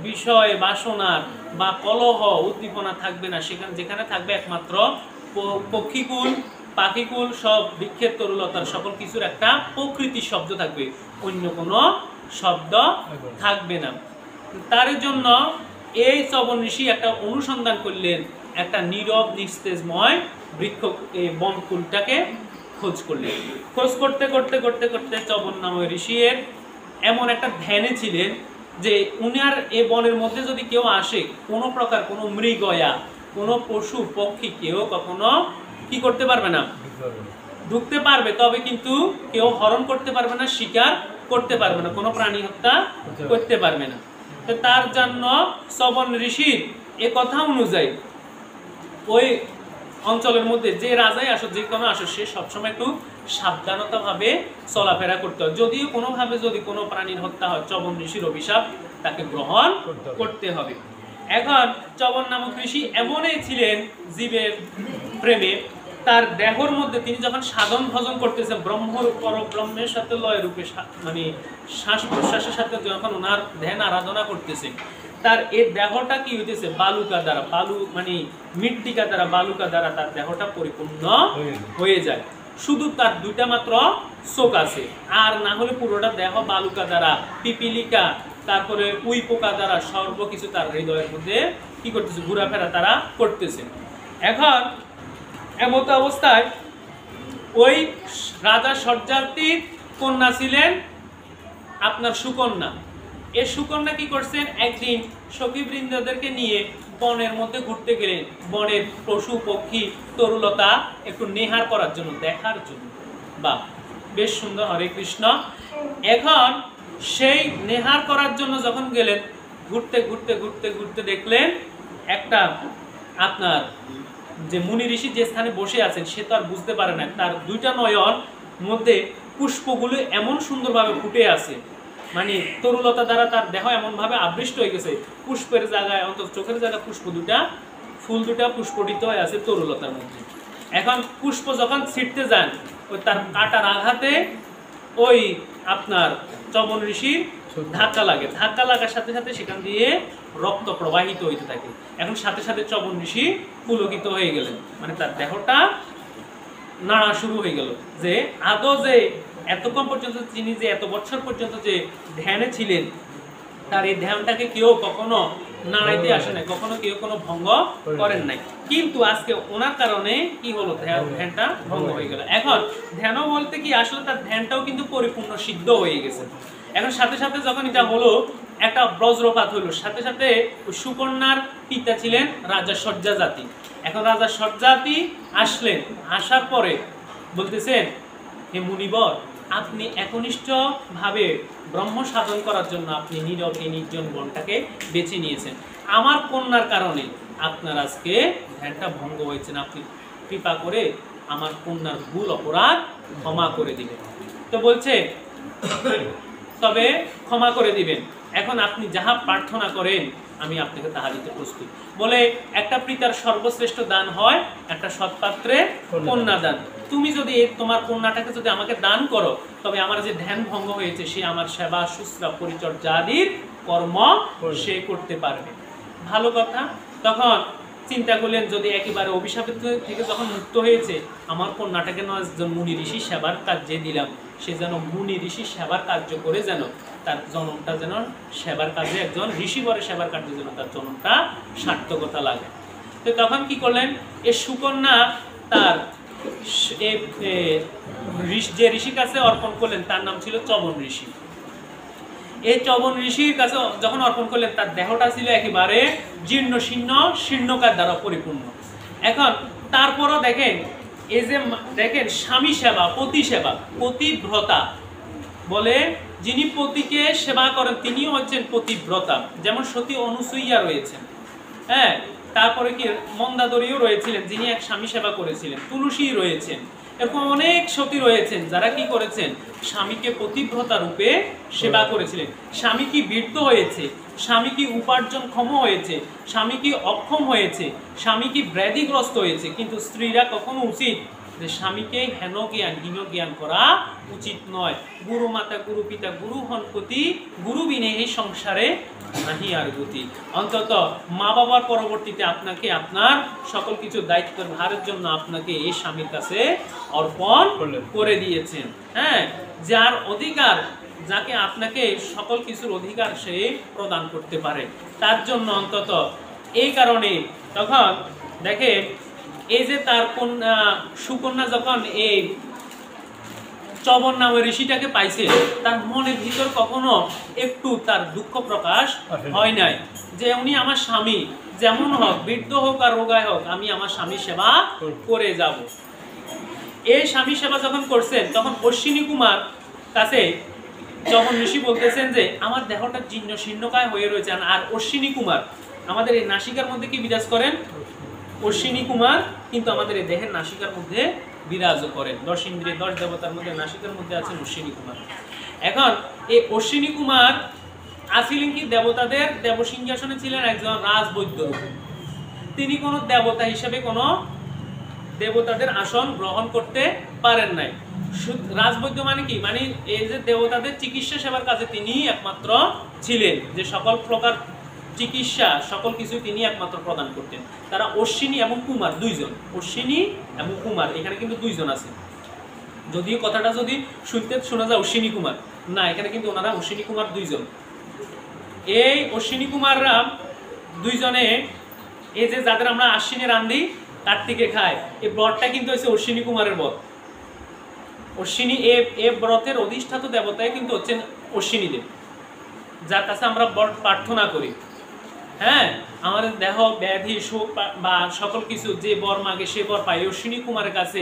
বিষয় বাসনার বা কলহ উদ্দীপনা থাকবে না, সেখানে যেখানে থাকবে একমাত্র পক্ষীকুল পাখিকুল সব বৃক্ষের তরুলতার সকল কিছুর একটা প্রকৃতি শব্দ থাকবে, অন্য কোনো শব্দ থাকবে না। তার জন্য এই চবন ঋষি একটা অনুসন্ধান করলেন, একটা নীরব নিস্তেজময় বৃক্ষ এই বনকুলটাকে খোঁজ করলেন। খোঁজ করতে করতে করতে করতে চবন নামক ঋষির এমন একটা ধ্যানে ছিলেন যে উনার এই বনের মধ্যে যদি কেউ আসে, কোনো প্রকার কোনো মৃগয়া কোনো পশু পক্ষী কেউ কখনো কি করতে পারবে না, ঢুকতে পারবে, তবে কিন্তু কেউ হরণ করতে পারবে না, শিকার করতে পারবে না, কোনো প্রাণী হত্যা করতে পারবে না। তো তার জন্য চবন ঋষির এ কথা অনুযায়ী ওই অঞ্চলের মধ্যে যে রাজাই আসো যে কোনো আসো সে সবসময় একটু সাবধানতা ভাবে চলাফেরা করতে হয়। যদিও কোনোভাবে যদি কোনো প্রাণীর হত্যা হয়, চবন ঋষির অভিশাপ তাকে গ্রহণ করতে হবে। এখন চবন নামক ঋষি এমনই ছিলেন জীবের প্রেমে, তার দেহর মধ্যে তিনি যখন সাধন ভজন করতেছেন ব্রহ্মের সাথে লয় রূপে মানে শ্বাস প্রশ্বাসের সাথে যখন ওনার ধ্যান আরাধনা করতেছে, তার এই দেহটা কি হইতেছে? বালুকা দ্বারা, বালু মানে মৃত্তিকা দ্বারা, বালুকা দ্বারা তার দেহটা পরিপূর্ণ হয়ে যায়। শুধু তার দুইটা মাত্র চোখ আছে, আর না হলে পুরোটা দেহ বালুকা দ্বারা, পিপিলিকা তারপরে উই পোকা দ্বারা সর্বকিছু তার হৃদয়ের মধ্যে কি করতেছে? ঘোরাফেরা তারা করতেছে। এখন এমত অবস্থায় ওই রাজা সর্যার্থীর কন্যা ছিলেন আপনার সুকন্যা। এই সুকন্যা কি করছেন? একদিন সখীবৃন্দদেরকে নিয়ে বনের মধ্যে ঘুরতে গেলেন, বনের পশু পক্ষী তরুলতা একটু নেহার করার জন্য, দেখার জন্য। বা বেশ সুন্দর, হরে কৃষ্ণ। এখন সেই নেহার করার জন্য যখন গেলেন, ঘুরতে ঘুরতে ঘুরতে ঘুরতে দেখলেন একটা আপনার যে মুনি ঋষি যে স্থানে বসে আছেন সে তো আর বুঝতে পারে না, তার দুইটা নয়ন মধ্যে পুষ্পগুলো এমন সুন্দরভাবে ফুটে আছে, মানে তরুলতা দ্বারা তার দেহ এমনভাবে আবৃষ্ট হয়ে গেছে, পুষ্পের জায়গায় অন্তত চোখের জায়গায় পুষ্প দুটা, ফুল দুটা পুষ্পটিত হয়ে আছে তরুলতার মধ্যে। এখন পুষ্প যখন ছিটতে যান, ওই তার কাটার আঘাতে ওই আপনার চবন ঋষির ধাক্কা লাগে, ধাক্কা লাগার সাথে সাথে সেখান দিয়ে রক্ত প্রবাহিত হইতে থাকে। এখন সাথে সাথে চবন ঋষি পুলকিত হয়ে গেলেন, মানে তার দেহটা নাড়া শুরু হয়ে গেল, যে আদৌ যে এতক্ষণ পর্যন্ত তিনি যে এত বছর পর্যন্ত যে ধ্যানে ছিলেন, তার এই ধ্যানটাকে কেউ কখনো নাড়াইতে আসে নাই, কখনো কেউ কোনো ভঙ্গ করেন নাই। কিন্তু আজকে ওনার কারণে কি হলো? ধ্যানটা ভঙ্গ হয়ে গেল। এখন ধ্যান বলতে কি আসলে তার ধ্যানটাও কিন্তু পরিপূর্ণ সিদ্ধ হয়ে গেছে। এখন সাথে সাথে যখন এটা হলো, একটা বজ্রপাত হলো, সাথে সাথে সুকন্যার পিতা ছিলেন রাজা সজ্জাজাতি। এখন রাজা সজ্জাতি আসলেন, আসার পরে বলতেছেন, হে মুনিবর, আপনি একনিষ্ঠভাবে ব্রহ্ম সাধন করার জন্য আপনি নীরব এই নির্জন বনটাকে বেছে নিয়েছেন। আমার কন্যার কারণে আপনার আজকে ধ্যানটা ভঙ্গ হয়েছে, আপনি কৃপা করে আমার কন্যার ভুল অপরাধ ক্ষমা করে দিবেন। তো বলছে তবে ক্ষমা করে দিবেন, এখন আপনি যাহা প্রার্থনা করেন আমি আপনাকে তাহা দিতে প্রস্তুত। বলে একটা পিতার সর্বশ্রেষ্ঠ দান হয় একটা সৎপাত্রে কন্যা দান। তুমি যদি তোমার কন্যাটাকে যদি আমাকে দান করো, তবে আমার যে ধ্যান ভঙ্গ হয়েছে সে আমার সেবা শুশ্রূষা পরিচর্যা আদির কর্ম সে করতে পারবে। ভালো কথা। তখন চিন্তা করলেন, যদি একেবারে অভিশাপ থেকে যখন মুক্ত হয়েছে, আমার কন্যাটাকে একজন মুনি ঋষি সেবার কার্যে দিলাম, সে যেন মুনি ঋষি সেবার কার্য করে যেন তার জন্মটা যেন সেবার কাজে, একজন ঋষিবরের সেবার কার্যে যেন তার জন্মটা সার্থকতা লাগে। তো তখন কি করলেন? এ সুকন্যা তার যে ঋষির কাছে অর্পণ করলেন, তার নাম ছিল চবন ঋষি। এই চবন ঋষির কাছে যখন অর্পণ করলেন, তার দেহটা ছিল একেবারে জীর্ণ শীর্ণ, শীর্ণকার দ্বারা পরিপূর্ণ। এখন তারপরও দেখেন, এই যে দেখেন স্বামী সেবা, পতি সেবা, পতিব্রতা বলে, যিনি পতিকে সেবা করেন তিনিও হচ্ছেন পতিব্রতা। যেমন সতী অনুসূয়া রয়েছেন, হ্যাঁ, তারপরে কি মন্দাদরীও রয়েছিলেন যিনি এক স্বামী সেবা করেছিলেন, তুলসী রয়েছেন, এরকম অনেক সতী রয়েছেন যারা কি করেছেন? স্বামীকে পতিব্রতা রূপে সেবা করেছিলেন। স্বামী কি বৃদ্ধ হয়েছে, স্বামী কি উপার্জন ক্ষম হয়েছে, স্বামী কি অক্ষম হয়েছে, স্বামী কি ব্যাধিগ্রস্ত হয়েছে, কিন্তু স্ত্রীরা কখনো উচিত যে স্বামীকে হেন জ্ঞান হীন জ্ঞান করা উচিত নয়। গুরু মাতা গুরু পিতা গুরু হনপতি, গুরু বিনে এই সংসারে নাহি আর গতি। অন্তত মা বাবার পরবর্তীতে আপনাকে আপনার সকল কিছু দায়িত্বের ভারের জন্য আপনাকে এই স্বামীর কাছে অর্পণ করে দিয়েছেন। হ্যাঁ, যার অধিকার, যাকে আপনাকে সকল কিছুর অধিকার সে প্রদান করতে পারে, তার জন্য অন্তত এই কারণে তখন দেখে এই যে তার কন্যা সুকন্যা যখন এই চবন নামে ঋষিটাকে পাইছে, তার মনের ভিতর কখনো একটু তার দুঃখ প্রকাশ হয় নাই যে উনি আমার স্বামী, যেমন হোক, বৃদ্ধ হোক আর রোগায় হোক, আমি আমার স্বামী সেবা করে যাব। এই স্বামী সেবা যখন করছেন তখন অশ্বিনী কুমার কাছে যখন ঋষি বলতেছেন যে আমার দেহটা জীর্ণ শীর্ণকায় হয়ে রয়েছে, আর অশ্বিনী কুমার আমাদের এই নাসিকার মধ্যে কি বিরাজ করেন? অশ্বিনী কুমার কিন্তু আমাদের এই দেহের নাসিকার মধ্যে বিরাজ করেন। 10 ইন্দ্রিয় 10 দেবতার মধ্যে নাসিকার মধ্যে আছেন অশ্বিনী কুমার। এখন এই অশ্বিনী কুমার আসিলেন কি দেবতাদের দেবসিংহাসনে ছিলেন একজন রাজবৈদ্য রূপে। তিনি কোনো দেবতা হিসেবে কোনো দেবতাদের আসন গ্রহণ করতে পারেন নাই। রাজবৈদ্য মানে কি? মানে এই যে দেবতাদের চিকিৎসা সেবার কাজে তিনি একমাত্র ছিলেন, যে সকল প্রকার চিকিৎসা সকল কিছু তিনি একমাত্র প্রদান করতেন। তারা অশ্বিনী এবং কুমার দুইজন, অশ্বিনী এবং কুমার, এখানে কিন্তু দুইজন আছে। যদিও কথাটা যদি শুনতে শোনা যায় অশ্বিনী কুমার, না, এখানে কিন্তু ওনারা অশ্বিনী কুমার দুইজন। এই অশ্বিনী কুমাররা দুইজনে এই যে যাদের আমরা আশ্বিনে রান্ধি কার্তিকে খায়, এই ব্রতটা কিন্তু হচ্ছে অশ্বিনী কুমারের ব্রত। অশ্বিনী এ ব্রতের অধিষ্ঠাতা দেবতায় কিন্তু হচ্ছেন অশ্বিনী দেব, যার কাছে আমরা ব্রত প্রার্থনা করি। হ্যাঁ, আমাদের দেহ ব্যাধি সুখ বা সকল কিছু যে বর মাগে সে বর পায়। অশ্বিনী কুমারের কাছে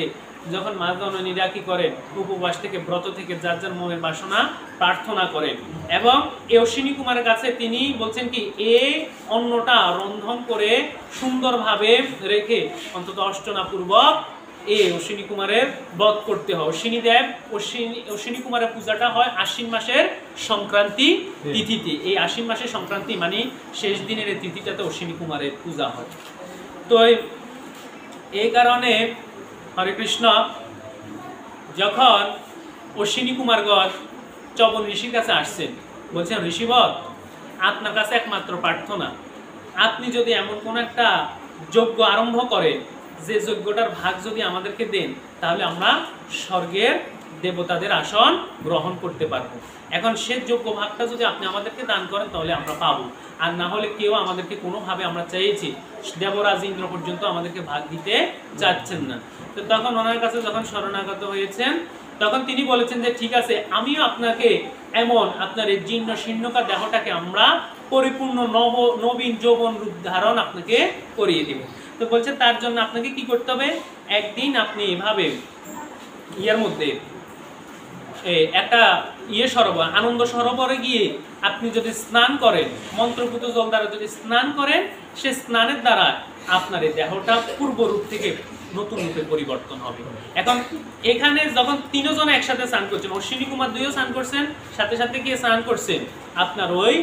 যখন মা জননীরা কি করেন, উপবাস থেকে ব্রত থেকে যার যার মনের বাসনা প্রার্থনা করেন, এবং এই অশ্বিনী কুমারের কাছে তিনি বলছেন কি এই অন্নটা রন্ধন করে সুন্দরভাবে রেখে অন্তত অষ্টনাপূর্বক এই অশ্বিনী কুমারের বধ করতে হয়। অশ্বিনী কুমারের পূজাটা হয় আশ্বিন মাসের সংক্রান্তি তিথিতে। এই আশ্বিন মাসের সংক্রান্তি মানে শেষ দিনের এই তিথিটাতে অশ্বিনী কুমারের পূজা হয়। তো এই কারণে হরে কৃষ্ণ, যখন অশ্বিনী কুমারগণ চবন ঋষির কাছে আসছেন, বলছেন ঋষিবর, আপনার কাছে একমাত্র প্রার্থনা, আপনি যদি এমন কোন একটা যজ্ঞ আরম্ভ করেন যে যজ্ঞটার ভাগ যদি আমাদেরকে দেন, তাহলে আমরা স্বর্গের দেবতাদের আসন গ্রহণ করতে পারবো। এখন সে যোগ্য ভাগটা যদি আপনি আমাদেরকে দান করেন তাহলে আমরা পাবো, আর না হলে কেউ আমাদেরকে কোনোভাবে, আমরা চাইছি দেবরাজ ইন্দ্র পর্যন্ত আমাদেরকে ভাগ দিতে চাচ্ছেন না। তো তখন ওনার কাছে যখন শরণাগত হয়েছেন, তখন তিনি বলেছেন যে ঠিক আছে, আমিও আপনাকে এমন আপনার এই জীর্ণ শীর্ণকা দেহটাকে আমরা পরিপূর্ণ নবীন যৌবন রূপ ধারণ আপনাকে করিয়ে দিব। তো বলছে তার জন্য আপনাকে কি করতে হবে, একদিন আপনি এভাবে ইয়ের মধ্যে একটা সরোবর, আনন্দ সরোবরে গিয়ে আপনি যদি স্নান করেন, মন্ত্রপুত জল দ্বারা যদি স্নান করেন, সে স্নানের দ্বারা আপনার এই দেহটা পূর্ব রূপ থেকে নতুন রূপে পরিবর্তন হবে। এখন এখানে যখন তিনজন একসাথে স্নান করছেন, অশ্বিনী কুমার দুইও স্নান করছেন, সাথে সাথে গিয়ে স্নান করছেন আপনার ওই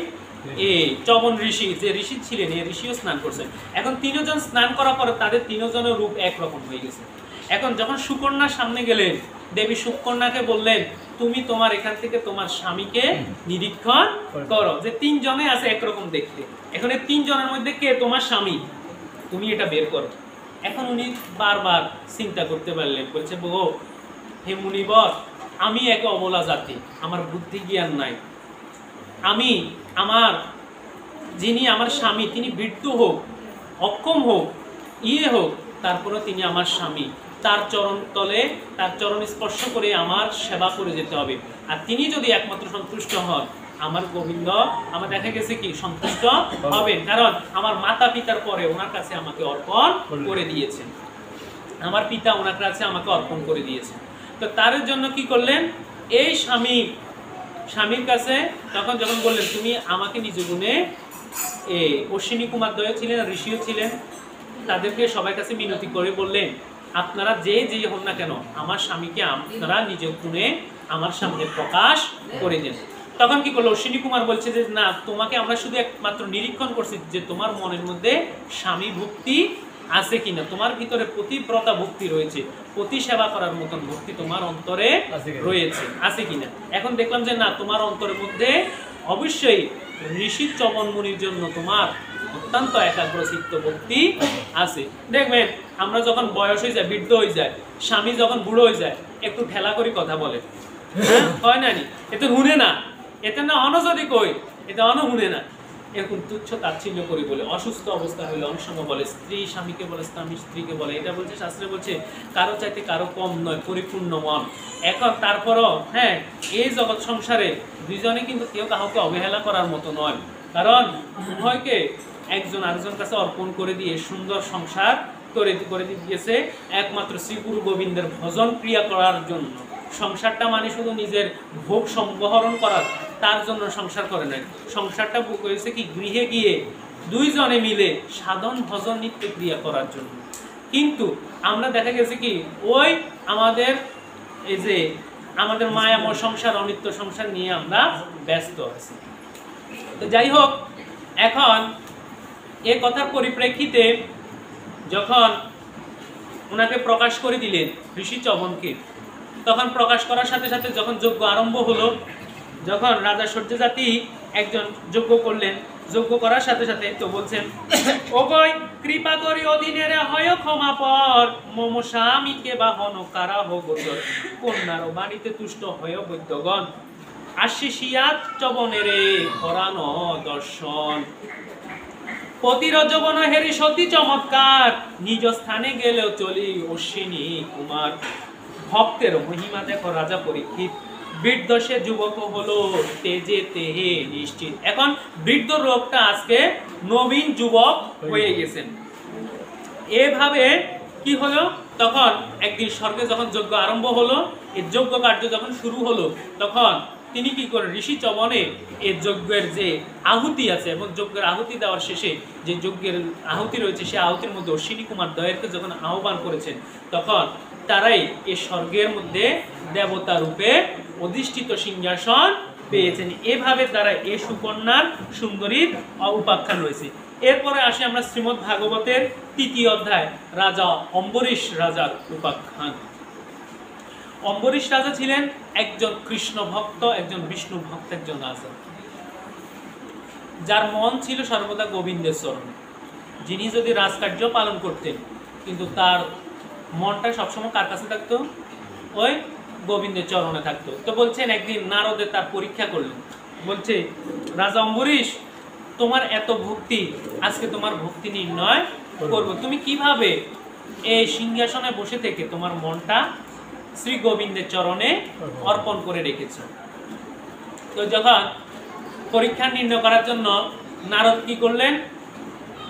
চবন ঋষি, যে ঋষি ছিলেন এই ঋষিও স্নান করছেন। এখন তিনজন স্নান করার পরে তাদের তিনজনের রূপ একরকম হয়ে গেছে। এখন যখন সুকন্যার সামনে গেলেন, দেবী সুকন্যাকে বললেন তুমি তোমার এখান থেকে তোমার স্বামীকে নিরীক্ষণ করো, যে তিনজনে আছে একরকম দেখতে, এখন এই তিনজনের মধ্যে কে তোমার স্বামী, তুমি এটা বের করো। এখন উনি বারবার চিন্তা করতে পারলেন, বলছে ও হে মুনিবর, আমি এক অবলা জাতি, আমার বুদ্ধি জ্ঞান নাই, আমি আমার যিনি আমার স্বামী তিনি বৃদ্ধ হোক, অক্ষম হোক, হোক, তারপরে তিনি আমার স্বামী, তার চরণ তলে তার চরণ স্পর্শ করে আমার সেবা করে যেতে হবে। আর তিনি যদি একমাত্র সন্তুষ্ট হন, আমার গোবিন্দ আমার দেখা গেছে কি সন্তুষ্ট হবেন, কারণ আমার মাতা পিতার পরে ওনার কাছে আমাকে অর্পণ করে দিয়েছেন, আমার পিতা ওনার কাছে আমাকে অর্পণ করে দিয়েছেন। তো তার জন্য কি করলেন, এই স্বামীর কাছে তখন যখন বললেন তুমি আমাকে নিজ গুণে, অশ্বিনী কুমার দ্বয় ছিলেন, ঋষিও ছিলেন, তাদেরকে সবার কাছে মিনতি করে বললেন আপনারা যে হন না কেন আমার স্বামীকে আপনারা নিজ গুণে আমার সামনে প্রকাশ করে দেন। তখন কি করলো, অশ্বিনী কুমার বলছে যে, না, তোমাকে আমরা শুধু একমাত্র নিরীক্ষণ করছি যে তোমার মনের মধ্যে স্বামী ভক্তি আছে কিনা, তোমার ভিতরে পতিব্রতা ভক্তি রয়েছে, পতি সেবা করার মতন ভক্তি তোমার অন্তরে রয়েছে আছে কিনা। এখন দেখলাম যে না, তোমার অন্তরের মধ্যে অবশ্যই ঋষি চবন মুনির জন্য তোমার অত্যন্ত একাগ্রচিত্ত ভক্তি আছে। দেখবেন আমরা যখন বয়স হয়ে যায়, বৃদ্ধ হয়ে যায়, স্বামী যখন বুড়ো হয়ে যায়, একটু ঠেলা করে কথা বলে, হয় না নি? এতে হুনে না, এতে না অনজদি কই, এতে অন হুনে না, এরকম তুচ্ছ তাচ্ছিল্য করি বলে। অসুস্থ অবস্থা হলে অনেক সময় বলে, স্ত্রী স্বামীকে বলে, স্বামী স্ত্রীকে বলে। এটা বলছে শাস্ত্রে, বলছে কারো চাইতে কারো কম নয়, পরিপূর্ণ মন। এখন তারপরও হ্যাঁ, এই জগৎ সংসারে দুইজনে কিন্তু কেউ কাউকে অবহেলা করার মতো নয়, কারণ উভয়কে একজন আরেকজন কাছে অর্পণ করে দিয়ে সুন্দর সংসার করে দিয়েছে একমাত্র শ্রী গুরু গোবিন্দের ভজন ক্রিয়া করার জন্য। সংসারটা মানে শুধু নিজের ভোগ সম্বহরণ করার, তার জন্য সংসার করে নাই। সংসারটা করেছে কি, গৃহে গিয়ে দুইজনে মিলে সাধন ভজন নিত্য ক্রিয়া করার জন্য। কিন্তু আমরা দেখা গেছে কি, ওই আমাদের এই যে আমাদের মায়াময় সংসার, অনিত্য সংসার নিয়ে আমরা ব্যস্ত আছি। তো যাই হোক, এখন এ কথার পরিপ্রেক্ষিতে যখন ওনাকে প্রকাশ করে দিলেন ঋষি চবনকে, তখন প্রকাশ করার সাথে সাথে যখন যজ্ঞ আরম্ভ হলো, যখন রাজা সূর্য জাতি একজন যজ্ঞ করলেন, যজ্ঞ করার সাথে সাথে তো বলছেন, ওগই কৃপা করি অধীনেরে হয় ক্ষমা পর, মম স্বামীকে বাহন কারা হোগোচর, কন্যার বাণীতে তুষ্ট হয় বৈদ্যগণ, আশিসিয়াত চবনেরে করান দর্শন, পতিরজবন হেরি সতী চমৎকার, নিজ স্থানে গেলেও চলি অশ্বিনী কুমার, ভক্তের মহিমা দেখো রাজা পরীক্ষিত, বৃদ্ধ সে যুবক হলো তেজে তেহে নিশ্চিত। এখন বৃদ্ধ লোকটা আজকে নবীন যুবক হয়ে গেছেন। এভাবে কি হলো, তখন একদিন স্বর্গে যখন যজ্ঞ আরম্ভ হলো, এই যজ্ঞ কার্য যখন শুরু হলো, তখন তিনি কি করেন, ঋষি চবনে এই যজ্ঞের যে আহুতি আছে এবং যজ্ঞের আহুতি দেওয়ার শেষে যে যজ্ঞের আহুতি রয়েছে, সেই আহুতির মধ্যে অশ্বিনী কুমার দয়েরকে যখন আহ্বান করেছেন, তখন তারাই এই স্বর্গের মধ্যে দেবতা রূপে অধিষ্ঠিত সিংহাসন পেয়েছেন। এভাবে তারা এই সুকন্যার সুন্দরীর উপাখ্যান রয়েছে। এরপরে আসি আমরা শ্রীমদ্ ভাগবতের ৩য় অধ্যায়, রাজা অম্বরীশ রাজার উপাখ্যান। অম্বরীশ রাজা ছিলেন একজন কৃষ্ণ ভক্ত, একজন বিষ্ণু ভক্ত, একজন রাজা, যার মন ছিল সর্বদা গোবিন্দের চরণে। যিনি যদি রাজকার্য পালন করতেন, কিন্তু তার মনটা সবসময় কার কাছে থাকতো, ওই গোবিন্দের চরণে থাকতো। তো বলছেন একদিন নারদে তার পরীক্ষা করলেন, বলছে, রাজা অম্বরীশ, তোমার এত ভক্তি, আজকে তোমার ভক্তি নির্ণয় করব। তুমি কিভাবে এই সিংহাসনে বসে থেকে তোমার মনটা শ্রী গোবিন্দের চরণে অর্পণ করে রেখেছ? তো যখন পরীক্ষা নির্ণয় করার জন্য নারদ কি করলেন,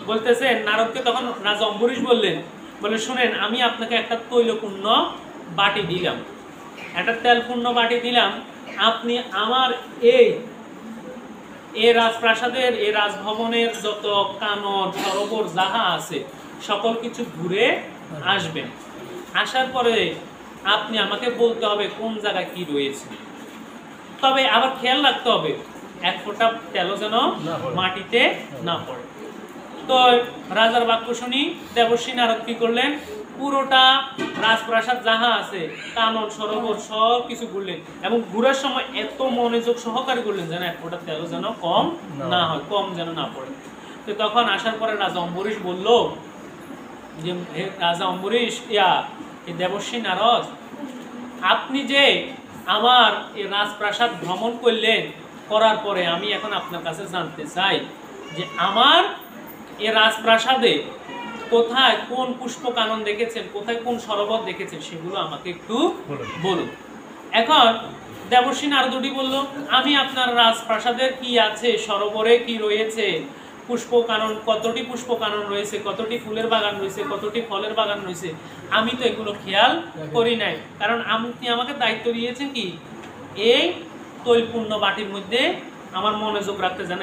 বলতেছে, নারদকে তখন রাজা অম্বরীশ বললেন, বলে, শুনেন, আমি আপনাকে একটা তৈলপূর্ণ বাটি দিলাম, একটা তেলপূর্ণ বাটি দিলাম, আপনি আমার এই রাজপ্রাসাদের, এই রাজভবনের যত কানন সরোবর যাহা আছে সকল কিছু ঘুরে আসবেন। আসার পরে আপনি আমাকে বলতে হবে কোন জায়গায় কি রয়েছে, তবে আবার খেয়াল রাখতে হবে এক ফোঁটা তেলও যেন মাটিতে না পড়ে। তো রাজার বাক্য শুনি দেবর্ষী নারদ কি করলেন, পুরোটা রাজপ্রাসাদ যাহা আছে, কানন সরোবর সব কিছু ঘুরলেন, এবং ঘুরার সময় এত মনোযোগ সহকারে ঘুরলেন যেন এক ফোঁটা তেল যেন কম না হয়, কম যেন না পড়ে। তো তখন আসার পরে রাজা অম্বরীশ বলল যে, রাজা অম্বরীশ, এই দেবর্ষী নারদ, আপনি যে আমার এই রাজপ্রাসাদ ভ্রমণ করলেন, করার পরে আমি এখন আপনার কাছে জানতে চাই যে আমার এই রাজপ্রাসাদে কোথায় কোন পুষ্প কানন দেখেছেন, কোথায় কোন সরোবর দেখেছেন, সেগুলো আমাকে একটু বলুন। এখন দেবর্ষী নারদটি বলল, আমি আপনার রাজপ্রাসাদের কি আছে, সরোবরে কি রয়েছে, পুষ্প কানন, কতটি পুষ্প কানন রয়েছে, কতটি ফুলের বাগান রয়েছে, কতটি ফলের বাগান রয়েছে, আমি তো এগুলো খেয়াল করি নাই, কারণ আপনি আমাকে দায়িত্ব দিয়েছেন কি, এই তৈলপূর্ণ বাটির মধ্যে আমার মনোযোগ রাখতে যেন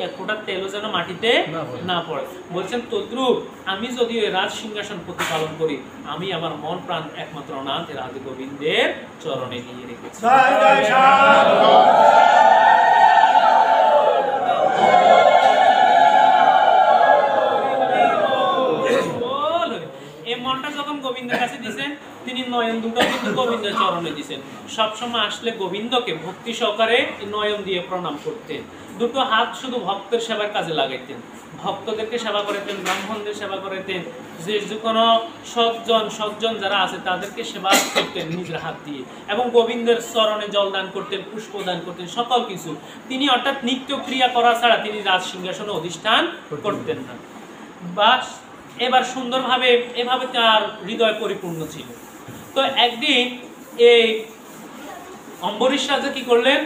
এক ফোঁটা তেলও যেন মাটিতে না পড়ে। বলছেন, তদ্রুপ আমি যদি ওই রাজ সিংহাসন প্রতিপালন করি, আমি আমার মন প্রাণ একমাত্র নাথ রাধে গোবিন্দের চরণে নিয়ে রেখেছি। নয়ন দুটো কিন্তু গোবিন্দের চরণে দিয়েছেন। সবসময় আসলে গোবিন্দকে ভক্তি সহকারে নয়ন দিয়ে প্রণাম করতেন। দুটো হাত শুধু ভক্তের সেবার কাজে লাগাইতেন, ভক্তদেরকে সেবা করাতেন, ব্রাহ্মণদের সেবা করাতেন, যে কোনো সজ্জন যারা আছে তাদেরকে সেবা করতেন নিজের হাত দিয়ে, এবং গোবিন্দের চরণে জলদান করতেন, পুষ্পদান করতেন, সকল কিছু তিনি অর্থাৎ নিত্য ক্রিয়া করা ছাড়া তিনি রাজ সিংহাসনে অধিষ্ঠান করতেন না। বাস এবার সুন্দরভাবে এভাবে তার হৃদয় পরিপূর্ণ ছিল। তো একদিন এই অম্বরীশ রাজা কি করলেন,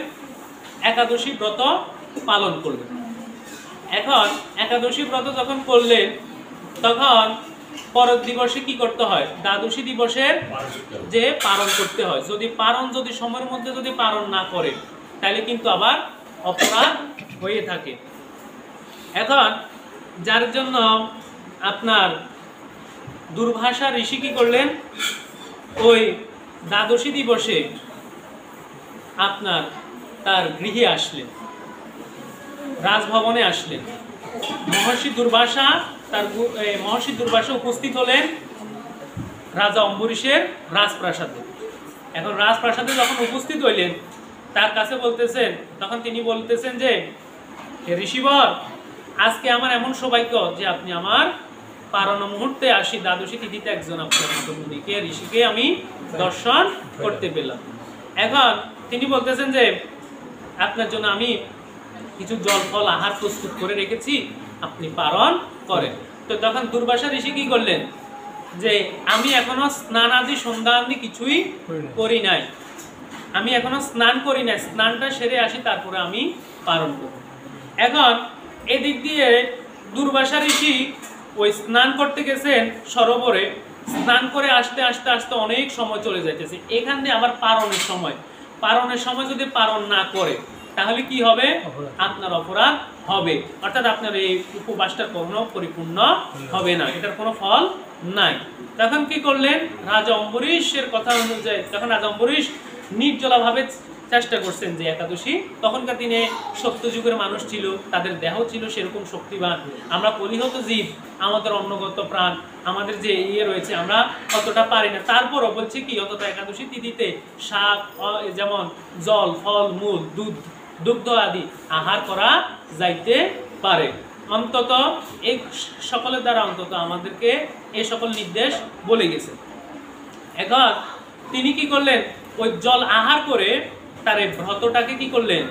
একাদশী ব্রত পালন করলেন। এখন একাদশী ব্রত যখন করলেন তখন পরের দিবসে কি করতে হয়, দ্বাদশী দিবসের যে পালন করতে হয়, যদি সময়ের মধ্যে যদি পালন না করে তাহলে কিন্তু আবার অপরাধ হয়ে থাকে। এখন যার জন্য আপনার দুর্ভাষা ঋষি কি করলেন, ওই দ্বাদশী দিবসে আপনার তার গৃহে আসলেন, রাজভবনে আসলেন। মহর্ষি দুর্বাসা উপস্থিত হলেন রাজা অম্বরীশের রাজপ্রাসাদে। এখন রাজপ্রাসাদে যখন উপস্থিত হইলেন তার কাছে বলতেছেন, তখন তিনি বলতেছেন যে হে ঋষিবর, আজকে আমার এমন সৌভাগ্য যে আপনি আমার পারণ মুহূর্তে আসি দ্বাদশী তিথিতে একজন আপনার মতো মুনিকে ঋষিকে আমি দর্শন করতে পেলাম। এখন তিনি বলতেছেন যে আপনার জন্য আমি কিছু জল ফল আহার প্রস্তুত করে রেখেছি, আপনি পালন করেন। তো তখন দুর্বাসা ঋষি কি করলেন, যে আমি এখনো স্নান আদি সন্ধ্যা আদি কিছুই করি নাই, আমি এখনো স্নান করি নাই, স্নানটা সেরে আসি তারপরে আমি পালন করব। এখন এদিক দিয়ে দুর্বাসা ঋষি ওই স্নান করতে গেছেন সরোবরে, স্নান করে আসতে আসতে আসতে অনেক সময় চলে যাইতেছে। এখান দিয়ে আবার পালনের সময় যদি পালন না করে তাহলে কি হবে, আপনার অপরাধ হবে, অর্থাৎ আপনার এই উপবাসটা কখনো পরিপূর্ণ হবে না, এটার কোনো ফল নাই। তখন কি করলেন, রাজা অম্বরীশের কথা অনুযায়ী তখন রাজা অম্বরীশ নির্জলাভাবে চেষ্টা করছেন যে একাদশী, তখনকার দিনে সত্যযুগের মানুষ ছিল, তাদের দেহ ছিল সেরকম শক্তিবান, আমরা পরিহত জীব, আমাদের অন্নগত প্রাণ, আমাদের যে রয়েছে আমরা অতটা পারি না। তারপরও বলছে কি, অন্তত একাদশী তিথিতে শাক যেমন জল ফল মূল দুগ্ধ আদি আহার করা যাইতে পারে। অন্তত এই সকলের দ্বারা অন্তত আমাদেরকে এই সকল নির্দেশ বলে গেছে। এখন তিনি কি করলেন, ওই জল আহার করে তার এই ব্রতটাকে কি করলেন,